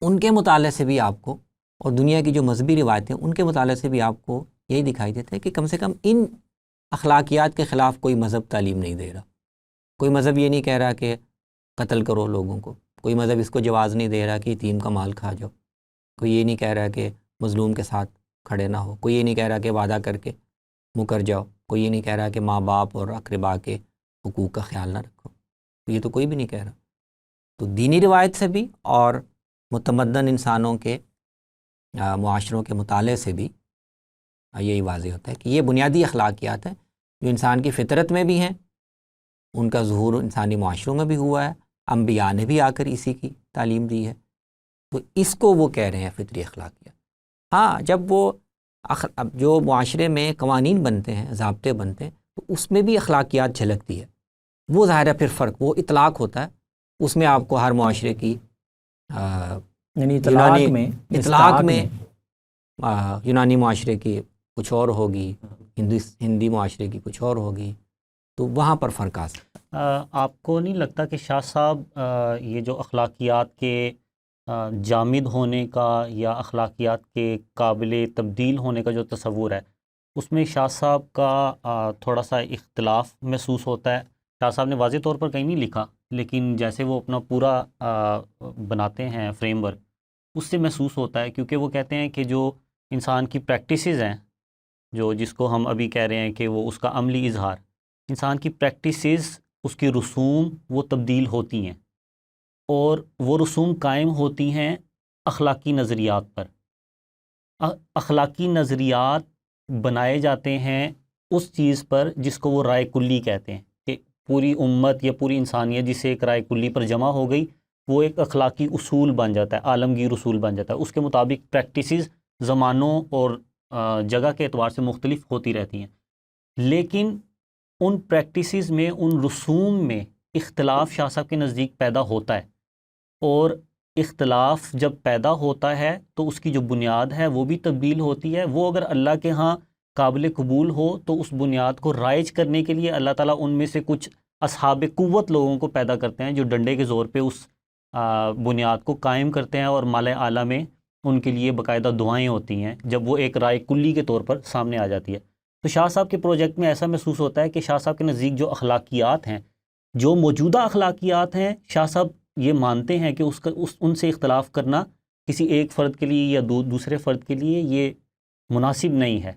ان کے مطالعے سے بھی آپ کو، اور دنیا کی جو مذہبی روایتیں ان کے مطالعے سے بھی آپ کو یہی دکھائی دیتا ہے کہ کم سے کم ان اخلاقیات کے خلاف کوئی مذہب تعلیم نہیں دے رہا، کوئی مذہب یہ نہیں کہہ رہا کہ قتل کرو لوگوں کو، کوئی مذہب اس کو جواز نہیں دے رہا کہ یتیم کا مال کھا جاؤ، کوئی یہ نہیں کہہ رہا کہ مظلوم کے ساتھ کھڑے نہ ہو، کوئی یہ نہیں کہہ رہا کہ وعدہ کر کے مکر جاؤ، کوئی یہ نہیں کہہ رہا کہ ماں باپ اور اقربا کے حقوق کا خیال نہ رکھو، یہ تو کوئی بھی نہیں کہہ رہا۔ تو دینی روایت سے بھی اور متمدن انسانوں کے معاشروں کے مطالعے سے بھی یہی واضح ہوتا ہے کہ یہ بنیادی اخلاقیات ہیں جو انسان کی فطرت میں بھی ہیں، ان کا ظہور انسانی معاشروں میں بھی ہوا ہے، انبیاء نے بھی آ کر اسی کی تعلیم دی ہے، تو اس کو وہ کہہ رہے ہیں فطری اخلاقیات۔ ہاں، جب وہ اب جو معاشرے میں قوانین بنتے ہیں، ضابطے بنتے ہیں، تو اس میں بھی اخلاقیات جھلکتی ہے، وہ ظاہر ہے پھر فرق، وہ اطلاق ہوتا ہے، اس میں آپ کو ہر معاشرے کی یعنی اطلاق میں یونانی معاشرے کی کچھ اور ہوگی، ہندی معاشرے کی کچھ اور ہوگی، تو وہاں پر فرق آ سکتا ہے۔ آپ کو نہیں لگتا کہ شاہ صاحب یہ جو اخلاقیات کے جامد ہونے کا یا اخلاقیات کے قابل تبدیل ہونے کا جو تصور ہے، اس میں شاہ صاحب کا تھوڑا سا اختلاف محسوس ہوتا ہے؟ شاہ صاحب نے واضح طور پر کہیں نہیں لکھا، لیکن جیسے وہ اپنا پورا بناتے ہیں فریم ورک، اس سے محسوس ہوتا ہے، کیونکہ وہ کہتے ہیں کہ جو انسان کی پریکٹسز ہیں، جو جس کو ہم ابھی کہہ رہے ہیں کہ وہ اس کا عملی اظہار، انسان کی پریکٹسز، اس کی رسوم وہ تبدیل ہوتی ہیں، اور وہ رسوم قائم ہوتی ہیں اخلاقی نظریات پر۔ اخلاقی نظریات بنائے جاتے ہیں اس چیز پر جس کو وہ رائے کلی کہتے ہیں، کہ پوری امت یا پوری انسانیت جسے ایک رائے کلی پر جمع ہو گئی، وہ ایک اخلاقی اصول بن جاتا ہے، عالمگیر اصول بن جاتا ہے، اس کے مطابق پریکٹسز زمانوں اور جگہ کے اعتبار سے مختلف ہوتی رہتی ہیں، لیکن ان پریکٹسز میں، ان رسوم میں اختلاف شاہ صاحب کے نزدیک پیدا ہوتا ہے، اور اختلاف جب پیدا ہوتا ہے تو اس کی جو بنیاد ہے وہ بھی تبدیل ہوتی ہے۔ وہ اگر اللہ کے ہاں قابل قبول ہو تو اس بنیاد کو رائج کرنے کے لیے اللہ تعالیٰ ان میں سے کچھ اصحاب قوت لوگوں کو پیدا کرتے ہیں جو ڈنڈے کے زور پہ اس بنیاد کو قائم کرتے ہیں، اور مال اعلیٰ میں ان کے لیے باقاعدہ دعائیں ہوتی ہیں جب وہ ایک رائے کلی کے طور پر سامنے آ جاتی ہے۔ تو شاہ صاحب کے پروجیکٹ میں ایسا محسوس ہوتا ہے کہ شاہ صاحب کے نزدیک جو اخلاقیات ہیں، جو موجودہ اخلاقیات ہیں، شاہ صاحب یہ مانتے ہیں کہ ان سے اختلاف کرنا کسی ایک فرد کے لیے یا دوسرے فرد کے لیے یہ مناسب نہیں ہے،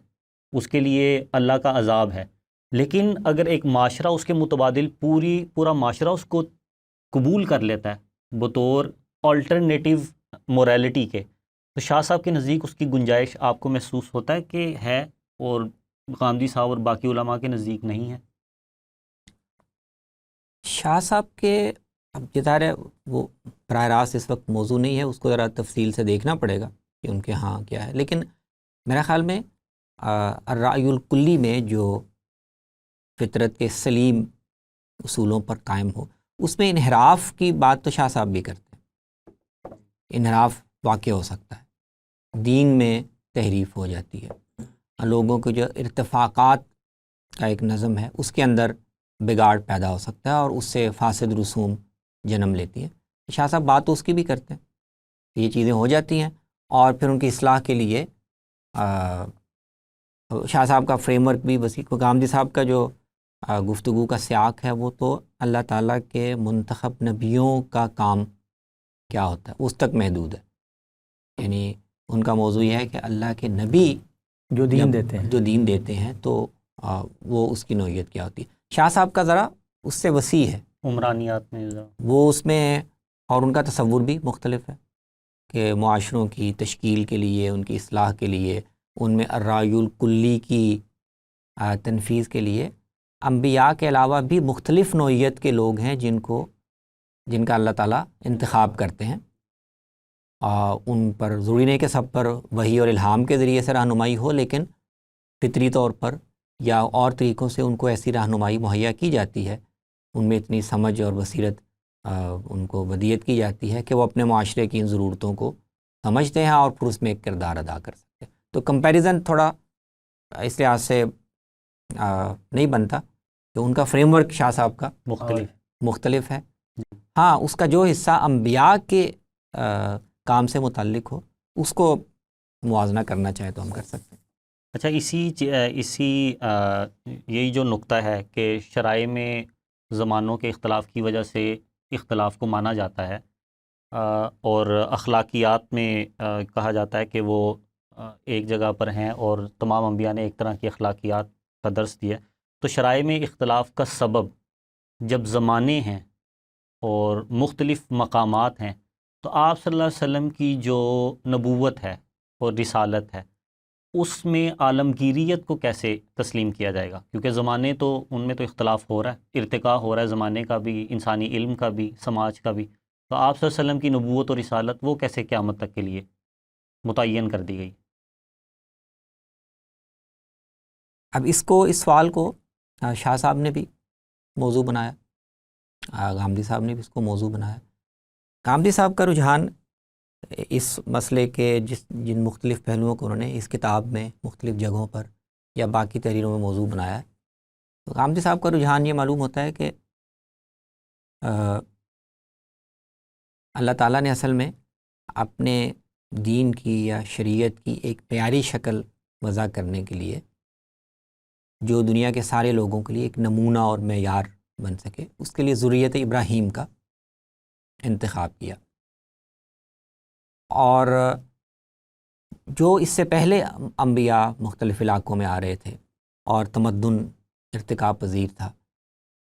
اس کے لیے اللہ کا عذاب ہے۔ لیکن اگر ایک معاشرہ اس کے متبادل پورا معاشرہ اس کو قبول کر لیتا ہے بطور آلٹرنیٹیو موریلٹی کے، تو شاہ صاحب کے نزدیک اس کی گنجائش آپ کو محسوس ہوتا ہے کہ ہے، اور غامدی صاحب اور باقی علماء کے نزدیک نہیں ہے؟ شاہ صاحب کے اب یہ ظاہر ہے وہ براہ راست اس وقت موضوع نہیں ہے، اس کو ذرا تفصیل سے دیکھنا پڑے گا کہ ان کے ہاں کیا ہے، لیکن میرا خیال میں الرأی الکلی میں جو فطرت کے سلیم اصولوں پر قائم ہو، اس میں انحراف کی بات تو شاہ صاحب بھی کرتے ہیں، انحراف واقع ہو سکتا ہے، دین میں تحریف ہو جاتی ہے، لوگوں کے جو ارتفاقات کا ایک نظم ہے اس کے اندر بگاڑ پیدا ہو سکتا ہے، اور اس سے فاسد رسوم جنم لیتی ہے۔ شاہ صاحب بات تو اس کی بھی کرتے ہیں، یہ چیزیں ہو جاتی ہیں، اور پھر ان کی اصلاح کے لیے شاہ صاحب کا فریم ورک بھی وسیع، کیونکہ غامدی صاحب کا جو گفتگو کا سیاق ہے وہ تو اللہ تعالیٰ کے منتخب نبیوں کا کام کیا ہوتا ہے اس تک محدود ہے، یعنی ان کا موضوع یہ ہے کہ اللہ کے نبی جو دین دیتے ہیں، جو دین دیتے ہیں تو وہ اس کی نوعیت کیا ہوتی ہے۔ شاہ صاحب کا ذرا اس سے وسیع ہے، عمرانیات میں ذرا وہ اس میں، اور ان کا تصور بھی مختلف ہے کہ معاشروں کی تشکیل کے لیے، ان کی اصلاح کے لیے، ان میں الرأی الکلی کی تنفیذ کے لیے انبیاء کے علاوہ بھی مختلف نوعیت کے لوگ ہیں جن کا اللہ تعالیٰ انتخاب کرتے ہیں۔ ان پر ضروری نہیں کہ سب پر وحی اور الہام کے ذریعے سے رہنمائی ہو، لیکن فطری طور پر یا اور طریقوں سے ان کو ایسی رہنمائی مہیا کی جاتی ہے، ان میں اتنی سمجھ اور بصیرت ان کو ودیت کی جاتی ہے کہ وہ اپنے معاشرے کی ان ضرورتوں کو سمجھتے ہیں اور پھر اس میں ایک کردار ادا کر سکتے ہیں۔ تو کمپیریزن تھوڑا اس لحاظ سے نہیں بنتا کہ ان کا فریم ورک شاہ صاحب کا مختلف ہے، ہاں اس کا جو حصہ انبیاء کے کام سے متعلق ہو اس کو موازنہ کرنا چاہے تو ہم کر سکتے ہیں۔ اچھا، اسی یہی جو نقطہ ہے کہ شرائع میں زمانوں کے اختلاف کی وجہ سے اختلاف کو مانا جاتا ہے، اور اخلاقیات میں کہا جاتا ہے کہ وہ ایک جگہ پر ہیں اور تمام انبیاء نے ایک طرح کی اخلاقیات کا درس دیا، تو شرائع میں اختلاف کا سبب جب زمانے ہیں اور مختلف مقامات ہیں، تو آپ صلی اللہ علیہ وسلم کی جو نبوت ہے اور رسالت ہے اس میں عالمگیریت کو کیسے تسلیم کیا جائے گا؟ کیونکہ زمانے تو ان میں تو اختلاف ہو رہا ہے، ارتقاء ہو رہا ہے زمانے کا بھی، انسانی علم کا بھی، سماج کا بھی، تو آپ صلی اللہ علیہ وسلم کی نبوت اور رسالت وہ کیسے قیامت تک کے لیے متعین کر دی گئی؟ اب اس سوال کو شاہ صاحب نے بھی موضوع بنایا، غامدی صاحب نے بھی اس کو موضوع بنایا۔ غامدی صاحب کا رجحان اس مسئلے کے جن مختلف پہلوؤں کو انہوں نے اس کتاب میں مختلف جگہوں پر یا باقی تحریروں میں موضوع بنایا ہے، تو غامدی صاحب کا رجحان یہ معلوم ہوتا ہے کہ اللہ تعالیٰ نے اصل میں اپنے دین کی یا شریعت کی ایک پیاری شکل وضع کرنے کے لیے، جو دنیا کے سارے لوگوں کے لیے ایک نمونہ اور معیار بن سکے، اس کے لیے ذریت ابراہیم کا انتخاب کیا۔ اور جو اس سے پہلے انبیاء مختلف علاقوں میں آ رہے تھے اور تمدن ارتقاء پذیر تھا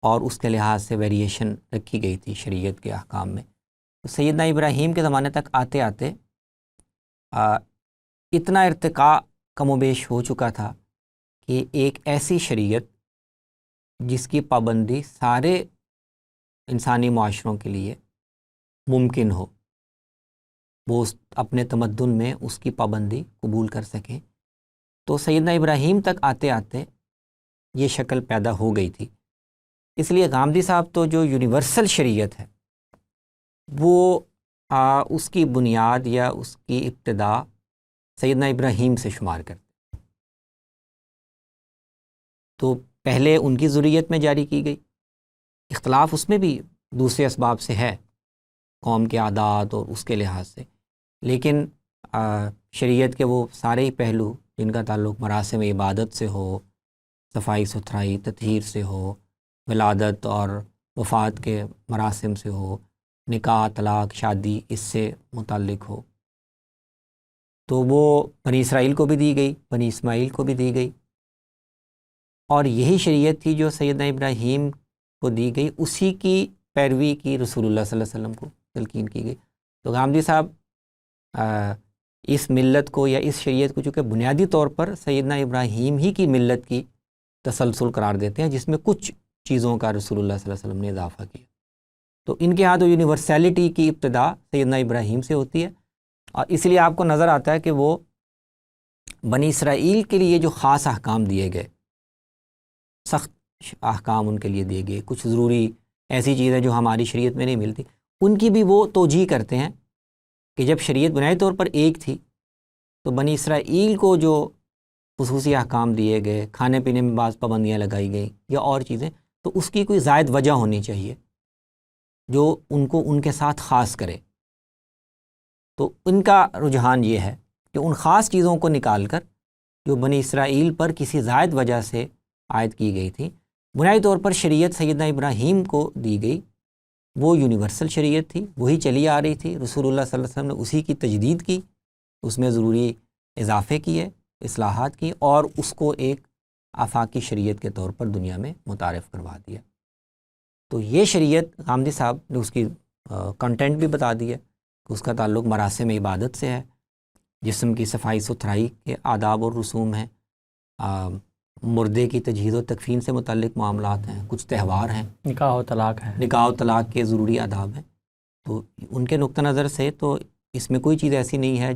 اور اس کے لحاظ سے ویریشن رکھی گئی تھی شریعت کے احکام میں، تو سیدنا ابراہیم کے زمانے تک آتے آتے اتنا ارتقاء کم و بیش ہو چکا تھا کہ ایک ایسی شریعت جس کی پابندی سارے انسانی معاشروں کے لیے ممکن ہو، وہ اپنے تمدن میں اس کی پابندی قبول کر سکیں، تو سیدنا ابراہیم تک آتے آتے یہ شکل پیدا ہو گئی تھی۔ اس لیے غامدی صاحب تو جو یونیورسل شریعت ہے وہ اس کی بنیاد یا اس کی ابتدا سیدنا ابراہیم سے شمار کرتے، تو پہلے ان کی ذریت میں جاری کی گئی، اختلاف اس میں بھی دوسرے اسباب سے ہے، قوم کے عادات اور اس کے لحاظ سے، لیکن شریعت کے وہ سارے ہی پہلو جن کا تعلق مراسم عبادت سے ہو، صفائی ستھرائی تطہیر سے ہو، ولادت اور وفات کے مراسم سے ہو، نکاح طلاق شادی اس سے متعلق ہو، تو وہ بنی اسرائیل کو بھی دی گئی، بنی اسماعیل کو بھی دی گئی، اور یہی شریعت تھی جو سیدنا ابراہیم کو دی گئی، اسی کی پیروی کی رسول اللہ صلی اللہ علیہ وسلم کو تلقین کی گئی۔ تو غامدی صاحب اس ملت کو یا اس شریعت کو چونکہ بنیادی طور پر سیدنا ابراہیم ہی کی ملت کی تسلسل قرار دیتے ہیں، جس میں کچھ چیزوں کا رسول اللہ صلی اللہ علیہ وسلم نے اضافہ کیا، تو ان کے ہاں تو یونیورسیلٹی کی ابتدا سیدنا ابراہیم سے ہوتی ہے، اور اس لیے آپ کو نظر آتا ہے کہ وہ بنی اسرائیل کے لیے جو خاص احکام دیے گئے، سخت احکام ان کے لیے دیے گئے، کچھ ضروری ایسی چیزیں جو ہماری شریعت میں نہیں ملتی، ان کی بھی وہ توجیہ کرتے ہیں کہ جب شریعت بنیادی طور پر ایک تھی تو بنی اسرائیل کو جو خصوصی احکام دیے گئے، کھانے پینے میں بعض پابندیاں لگائی گئیں یا اور چیزیں، تو اس کی کوئی زائد وجہ ہونی چاہیے جو ان کو ان کے ساتھ خاص کرے. تو ان کا رجحان یہ ہے کہ ان خاص چیزوں کو نکال کر جو بنی اسرائیل پر کسی زائد وجہ سے عائد کی گئی تھی، بنیادی طور پر شریعت سیدنا ابراہیم کو دی گئی، وہ یونیورسل شریعت تھی، وہی چلی آ رہی تھی. رسول اللہ صلی اللہ علیہ وسلم نے اسی کی تجدید کی، اس میں ضروری اضافے کیے، اصلاحات کی، اور اس کو ایک آفاقی شریعت کے طور پر دنیا میں متعارف کروا دیا. تو یہ شریعت غامدی صاحب نے اس کی کنٹینٹ بھی بتا دیا کہ اس کا تعلق مراسم عبادت سے ہے، جسم کی صفائی ستھرائی کے آداب اور رسوم ہیں، مردے کی تجہیز و تکفین سے متعلق معاملات ہیں، کچھ تہوار ہیں، نکاح و طلاق ہے، نکاح و طلاق کے ضروری آداب ہیں. تو ان کے نقطہ نظر سے تو اس میں کوئی چیز ایسی نہیں ہے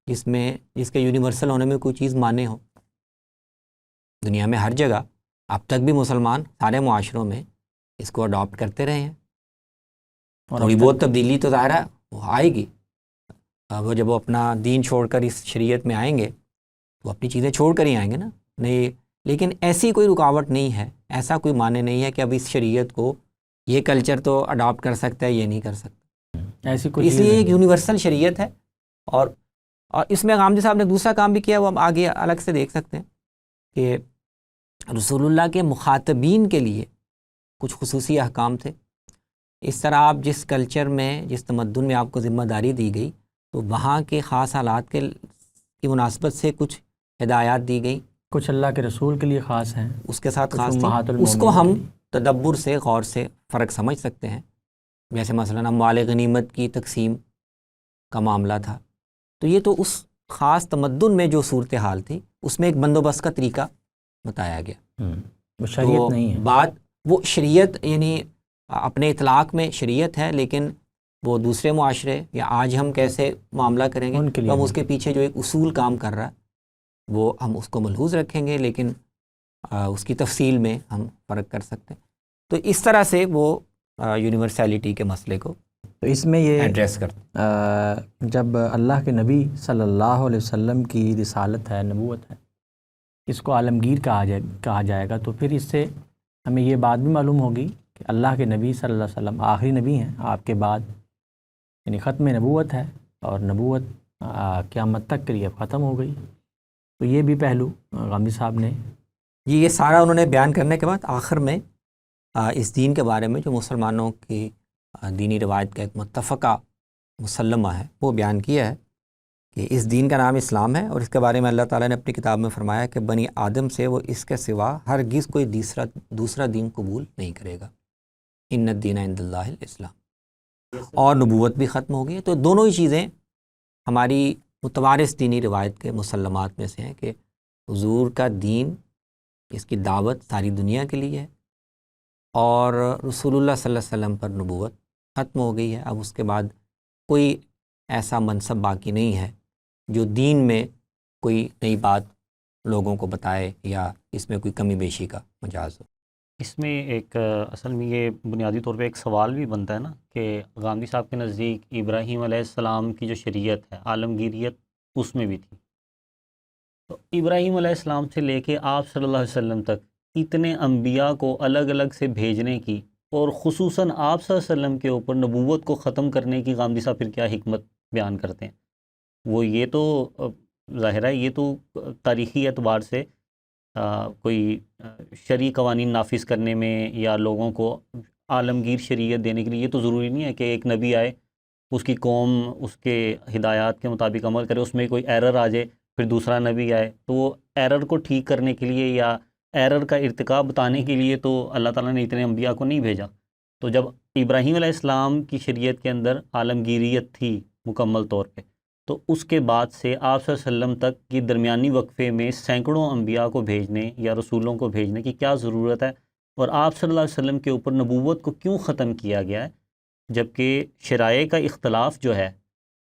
جس کے یونیورسل ہونے میں کوئی چیز مانے ہو. دنیا میں ہر جگہ اب تک بھی مسلمان سارے معاشروں میں اس کو اڈاپٹ کرتے رہے ہیں. اور تھوڑی بہت تبدیلی تو ظاہر ہے وہ آئے گی. وہ جب وہ اپنا دین چھوڑ کر اس شریعت میں آئیں گے تو اپنی چیزیں چھوڑ کر ہی آئیں گے نا. نہیں، لیکن ایسی کوئی رکاوٹ نہیں ہے، ایسا کوئی معنی نہیں ہے کہ اب اس شریعت کو یہ کلچر تو اڈاپٹ کر سکتا ہے، یہ نہیں کر سکتا. ایسی کوئی اس لیے ایک یونیورسل شریعت ہے. اور اس میں غامدی صاحب نے دوسرا کام بھی کیا، وہ ہم آگے الگ سے دیکھ سکتے ہیں کہ رسول اللہ کے مخاطبین کے لیے کچھ خصوصی احکام تھے. اس طرح آپ جس کلچر میں، جس تمدن میں آپ کو ذمہ داری دی گئی، تو وہاں کے خاص حالات کی مناسبت سے کچھ ہدایات دی گئی، کچھ اللہ کے رسول کے لیے خاص ہیں، اس کے ساتھ کچھ خاص امہات تھی. المومنین اس کو ہم کے لیے. تدبر سے، غور سے فرق سمجھ سکتے ہیں. جیسے مثلاً اموال غنیمت کی تقسیم کا معاملہ تھا، تو یہ تو اس خاص تمدن میں جو صورتحال تھی اس میں ایک بندوبست کا طریقہ بتایا گیا. وہ شریعت تو نہیں ہے. بات وہ شریعت یعنی اپنے اطلاق میں شریعت ہے، لیکن وہ دوسرے معاشرے یا آج ہم کیسے معاملہ کریں گے ان کے لیے تو ہم نہیں. اس کے پیچھے جو ایک اصول کام کر رہا ہے وہ ہم اس کو ملحوظ رکھیں گے، لیکن اس کی تفصیل میں ہم فرق کر سکتے ہیں. تو اس طرح سے وہ یونیورسیلٹی کے مسئلے کو تو اس میں یہ ایڈریس کرتے ہیں. جب اللہ کے نبی صلی اللہ علیہ وسلم کی رسالت ہے، نبوت ہے، اس کو عالمگیر کہا جائے گا، تو پھر اس سے ہمیں یہ بات بھی معلوم ہوگی کہ اللہ کے نبی صلی اللہ علیہ وسلم آخری نبی ہیں آپ کے بعد، یعنی ختم نبوت ہے، اور نبوت قیامت تک کے لیے اب ختم ہو گئی. تو یہ بھی پہلو غامدی صاحب نے جی یہ سارا انہوں نے بیان کرنے کے بعد آخر میں اس دین کے بارے میں جو مسلمانوں کی دینی روایت کا ایک متفقہ مسلمہ ہے وہ بیان کیا ہے کہ اس دین کا نام اسلام ہے، اور اس کے بارے میں اللہ تعالیٰ نے اپنی کتاب میں فرمایا کہ بنی آدم سے وہ اس کے سوا ہرگز کوئی دوسرا دین قبول نہیں کرے گا. ان الدین عند اللہ الاسلام. اور نبوت بھی ختم ہو گئی ہے. تو دونوں ہی چیزیں ہماری متوارث دینی روایت کے مسلمات میں سے ہیں کہ حضور کا دین، اس کی دعوت ساری دنیا کے لیے ہے، اور رسول اللہ صلی اللہ علیہ وسلم پر نبوت ختم ہو گئی ہے. اب اس کے بعد کوئی ایسا منصب باقی نہیں ہے جو دین میں کوئی نئی بات لوگوں کو بتائے یا اس میں کوئی کمی بیشی کا مجاز ہو. اس میں ایک اصل میں یہ بنیادی طور پہ ایک سوال بھی بنتا ہے نا کہ غامدی صاحب کے نزدیک ابراہیم علیہ السلام کی جو شریعت ہے، عالمگیریت اس میں بھی تھی. تو ابراہیم علیہ السلام سے لے کے آپ صلی اللہ علیہ وسلم تک اتنے انبیاء کو الگ الگ سے بھیجنے کی، اور خصوصاً آپ صلی اللہ علیہ وسلم کے اوپر نبوت کو ختم کرنے کی غامدی صاحب پھر کیا حکمت بیان کرتے ہیں؟ وہ یہ تو ظاہر ہے یہ تو تاریخی اعتبار سے کوئی شرعی قوانین نافذ کرنے میں یا لوگوں کو عالمگیر شریعت دینے کے لیے یہ تو ضروری نہیں ہے کہ ایک نبی آئے، اس کی قوم اس کے ہدایات کے مطابق عمل کرے، اس میں کوئی ایرر آ جائے، پھر دوسرا نبی آئے تو وہ ایرر کو ٹھیک کرنے کے لیے یا ایرر کا ارتکاب بتانے کے لیے تو اللہ تعالیٰ نے اتنے انبیاء کو نہیں بھیجا. تو جب ابراہیم علیہ السلام کی شریعت کے اندر عالمگیریت تھی مکمل طور پہ، تو اس کے بعد سے آپ صلی اللہ علیہ وسلم تک کی درمیانی وقفے میں سینکڑوں انبیاء کو بھیجنے یا رسولوں کو بھیجنے کی کیا ضرورت ہے، اور آپ صلی اللہ علیہ وسلم کے اوپر نبوت کو کیوں ختم کیا گیا ہے، جبکہ شرائع کا اختلاف جو ہے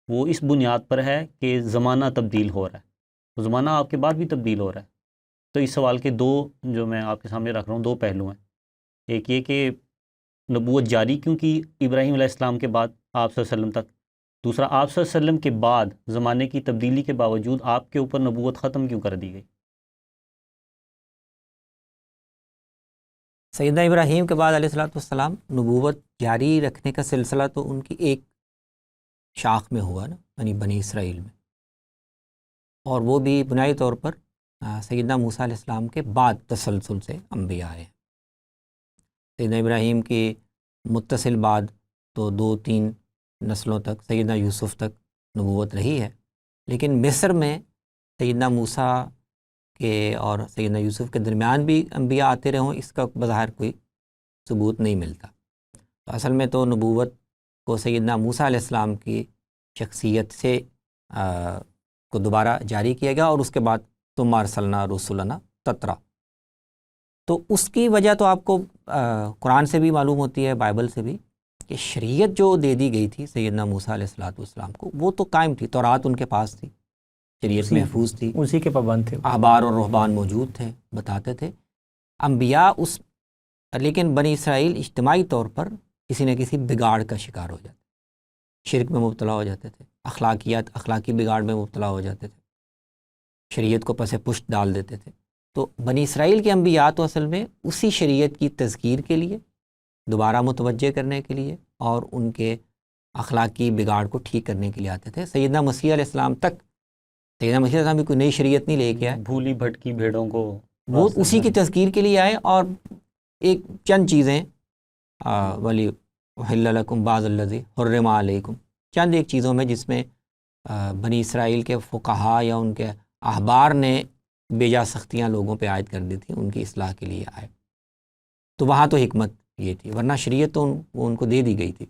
وہ اس بنیاد پر ہے کہ زمانہ تبدیل ہو رہا ہے، تو زمانہ آپ کے بعد بھی تبدیل ہو رہا ہے. تو اس سوال کے دو جو میں آپ کے سامنے رکھ رہا ہوں، دو پہلو ہیں. ایک یہ کہ نبوت جاری کیوں کی ابراہیم علیہ السلام کے بعد آپ صلی اللہ علیہ وسلم تک، دوسرا آپ صلی اللہ علیہ وسلم کے بعد زمانے کی تبدیلی کے باوجود آپ کے اوپر نبوت ختم کیوں کر دی گئی. سیدنا ابراہیم کے بعد علیہ الصلوۃ والسلام نبوت جاری رکھنے کا سلسلہ تو ان کی ایک شاخ میں ہوا نا، یعنی بنی اسرائیل میں، اور وہ بھی بنیادی طور پر سیدنا موسیٰ علیہ السلام کے بعد تسلسل سے انبیاء آئے ہیں۔ سیدنا ابراہیم کی متصل بعد تو 2-3 نسلوں تک سیدنا یوسف تک نبوت رہی ہے، لیکن مصر میں سیدنا موسیٰ کے اور سیدنا یوسف کے درمیان بھی انبیاء آتے رہے ہوں، اس کا بظاہر کوئی ثبوت نہیں ملتا۔ تو اصل میں تو نبوت کو سیدنا موسیٰ علیہ السلام کی شخصیت سے کو دوبارہ جاری کیا گیا، اور اس کے بعد ثم ارسلنا رسلنا تترا۔ تو اس کی وجہ تو آپ کو قرآن سے بھی معلوم ہوتی ہے، بائبل سے بھی، کہ شریعت جو دے دی گئی تھی سیدنا موسیٰ علیہ السلام کو، وہ تو قائم تھی، تورات ان کے پاس تھی، شریعت محفوظ تھی، اسی کے پابند تھے، احبار اور رہبان موجود تھے، بتاتے تھے۔ انبیاء لیکن بنی اسرائیل اجتماعی طور پر کسی نہ کسی بگاڑ کا شکار ہو جاتے، شرک میں مبتلا ہو جاتے تھے، اخلاقی بگاڑ میں مبتلا ہو جاتے تھے، شریعت کو پس پشت ڈال دیتے تھے۔ تو بنی اسرائیل کے انبیاء تو اصل میں اسی شریعت کی تذکیر کے لیے، دوبارہ متوجہ کرنے کے لیے، اور ان کے اخلاقی بگاڑ کو ٹھیک کرنے کے لیے آتے تھے۔ سیدنا مسیح علیہ السلام تک، سیدنا مسیح علیہ السلام بھی کوئی نئی شریعت نہیں لے کے آئے، بھولی بھٹکی بھیڑوں کو وہ اسی کی تذکیر کے لیے آئے، اور ایک چند چیزیں ولی احل لکم بعض الذی حرم علیکم، چند ایک چیزوں میں جس میں بنی اسرائیل کے فقہا یا ان کے احبار نے بے جا سختیاں لوگوں پہ عائد کر دی تھیں، ان کی اصلاح کے لیے آئے۔ تو وہاں تو حکمت یہ تھی، ورنہ شریعت تو وہ ان کو دے دی گئی تھی۔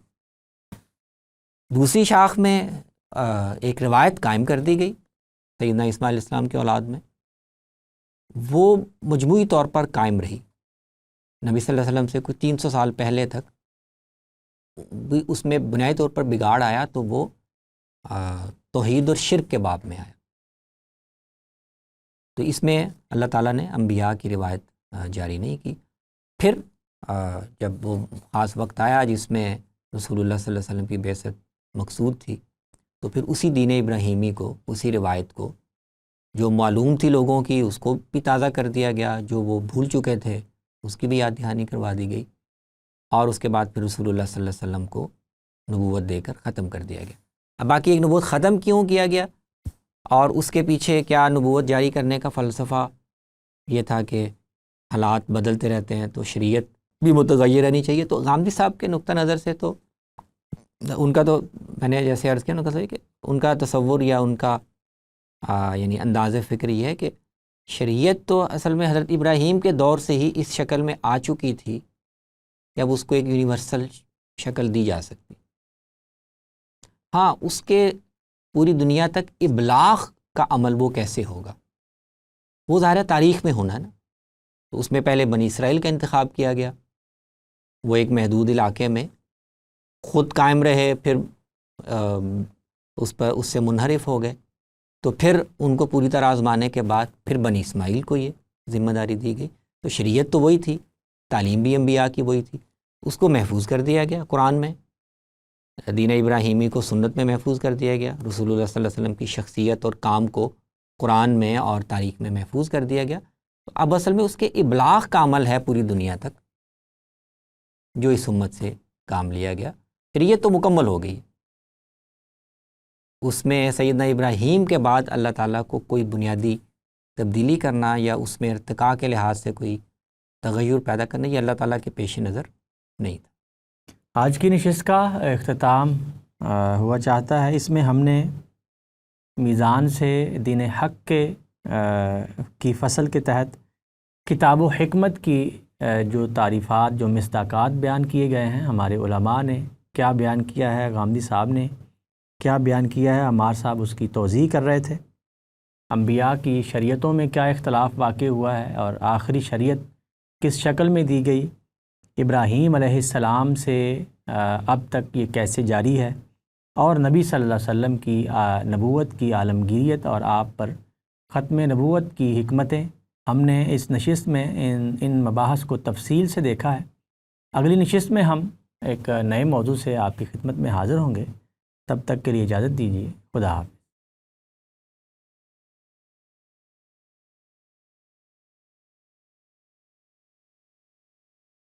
دوسری شاخ میں ایک روایت قائم کر دی گئی سیدنا اسماعیل علیہ السلام کے اولاد میں، وہ مجموعی طور پر قائم رہی۔ نبی صلی اللہ علیہ وسلم سے کوئی 300 سال پہلے تک بھی اس میں بنیادی طور پر بگاڑ آیا، تو وہ توحید اور شرک کے باب میں آیا۔ تو اس میں اللہ تعالیٰ نے انبیاء کی روایت جاری نہیں کی۔ پھر جب وہ خاص وقت آیا جس میں رسول اللہ صلی اللہ علیہ وسلم کی بعثت مقصود تھی، تو پھر اسی دین ابراہیمی کو، اسی روایت کو جو معلوم تھی لوگوں کی، اس کو بھی تازہ کر دیا گیا، جو وہ بھول چکے تھے اس کی بھی یاد دہانی کروا دی گئی، اور اس کے بعد پھر رسول اللہ صلی اللہ علیہ وسلم کو نبوت دے کر ختم کر دیا گیا۔ اب باقی ایک نبوت ختم کیوں کیا گیا، اور اس کے پیچھے کیا نبوت جاری کرنے کا فلسفہ یہ تھا کہ حالات بدلتے رہتے ہیں تو شریعت بھی متغیر رہنی چاہیے۔ تو غامدی صاحب کے نقطہ نظر سے تو ان کا تو میں نے جیسے عرض کیا نا کہ ان کا تصور یا ان کا یعنی انداز فکر یہ ہے کہ شریعت تو اصل میں حضرت ابراہیم کے دور سے ہی اس شکل میں آ چکی تھی کہ اب اس کو ایک یونیورسل شکل دی جا سکتی۔ ہاں، اس کے پوری دنیا تک ابلاغ کا عمل وہ کیسے ہوگا، وہ ظاہر تاریخ میں ہونا ہے نا۔ تو اس میں پہلے بنی اسرائیل کا انتخاب کیا گیا، وہ ایک محدود علاقے میں خود قائم رہے، پھر اس سے منحرف ہو گئے، تو پھر ان کو پوری طرح آزمانے کے بعد پھر بنی اسماعیل کو یہ ذمہ داری دی گئی۔ تو شریعت تو وہی تھی، تعلیم بھی انبیاء کی وہی تھی، اس کو محفوظ کر دیا گیا قرآن میں، دین ابراہیمی کو سنت میں محفوظ کر دیا گیا، رسول اللہ صلی اللہ علیہ وسلم کی شخصیت اور کام کو قرآن میں اور تاریخ میں محفوظ کر دیا گیا۔ تو اب اصل میں اس کے ابلاغ کا عمل ہے پوری دنیا تک، جو اس امت سے کام لیا گیا۔ شریعت تو مکمل ہو گئی، اس میں سیدنا ابراہیم کے بعد اللہ تعالیٰ کو کوئی بنیادی تبدیلی کرنا یا اس میں ارتقاء کے لحاظ سے کوئی تغیر پیدا کرنا، یہ اللہ تعالیٰ کے پیش نظر نہیں تھا۔ آج کی نشست کا اختتام ہوا چاہتا ہے۔ اس میں ہم نے میزان سے دین حق کی فصل کے تحت کتاب و حکمت کی جو تعریفات، جو مصداقات بیان کیے گئے ہیں، ہمارے علماء نے کیا بیان کیا ہے، غامدی صاحب نے کیا بیان کیا ہے، عمار صاحب اس کی توضیح کر رہے تھے، انبیاء کی شریعتوں میں کیا اختلاف واقع ہوا ہے اور آخری شریعت کس شکل میں دی گئی، ابراہیم علیہ السلام سے اب تک یہ کیسے جاری ہے، اور نبی صلی اللہ علیہ وسلم کی نبوت کی عالمگیریت اور آپ پر ختم نبوت کی حکمتیں ہم نے اس نشست میں ان مباحث کو تفصیل سے دیکھا ہے۔ اگلی نشست میں ہم ایک نئے موضوع سے آپ کی خدمت میں حاضر ہوں گے، تب تک کے لیے اجازت دیجیے، خدا حافظ۔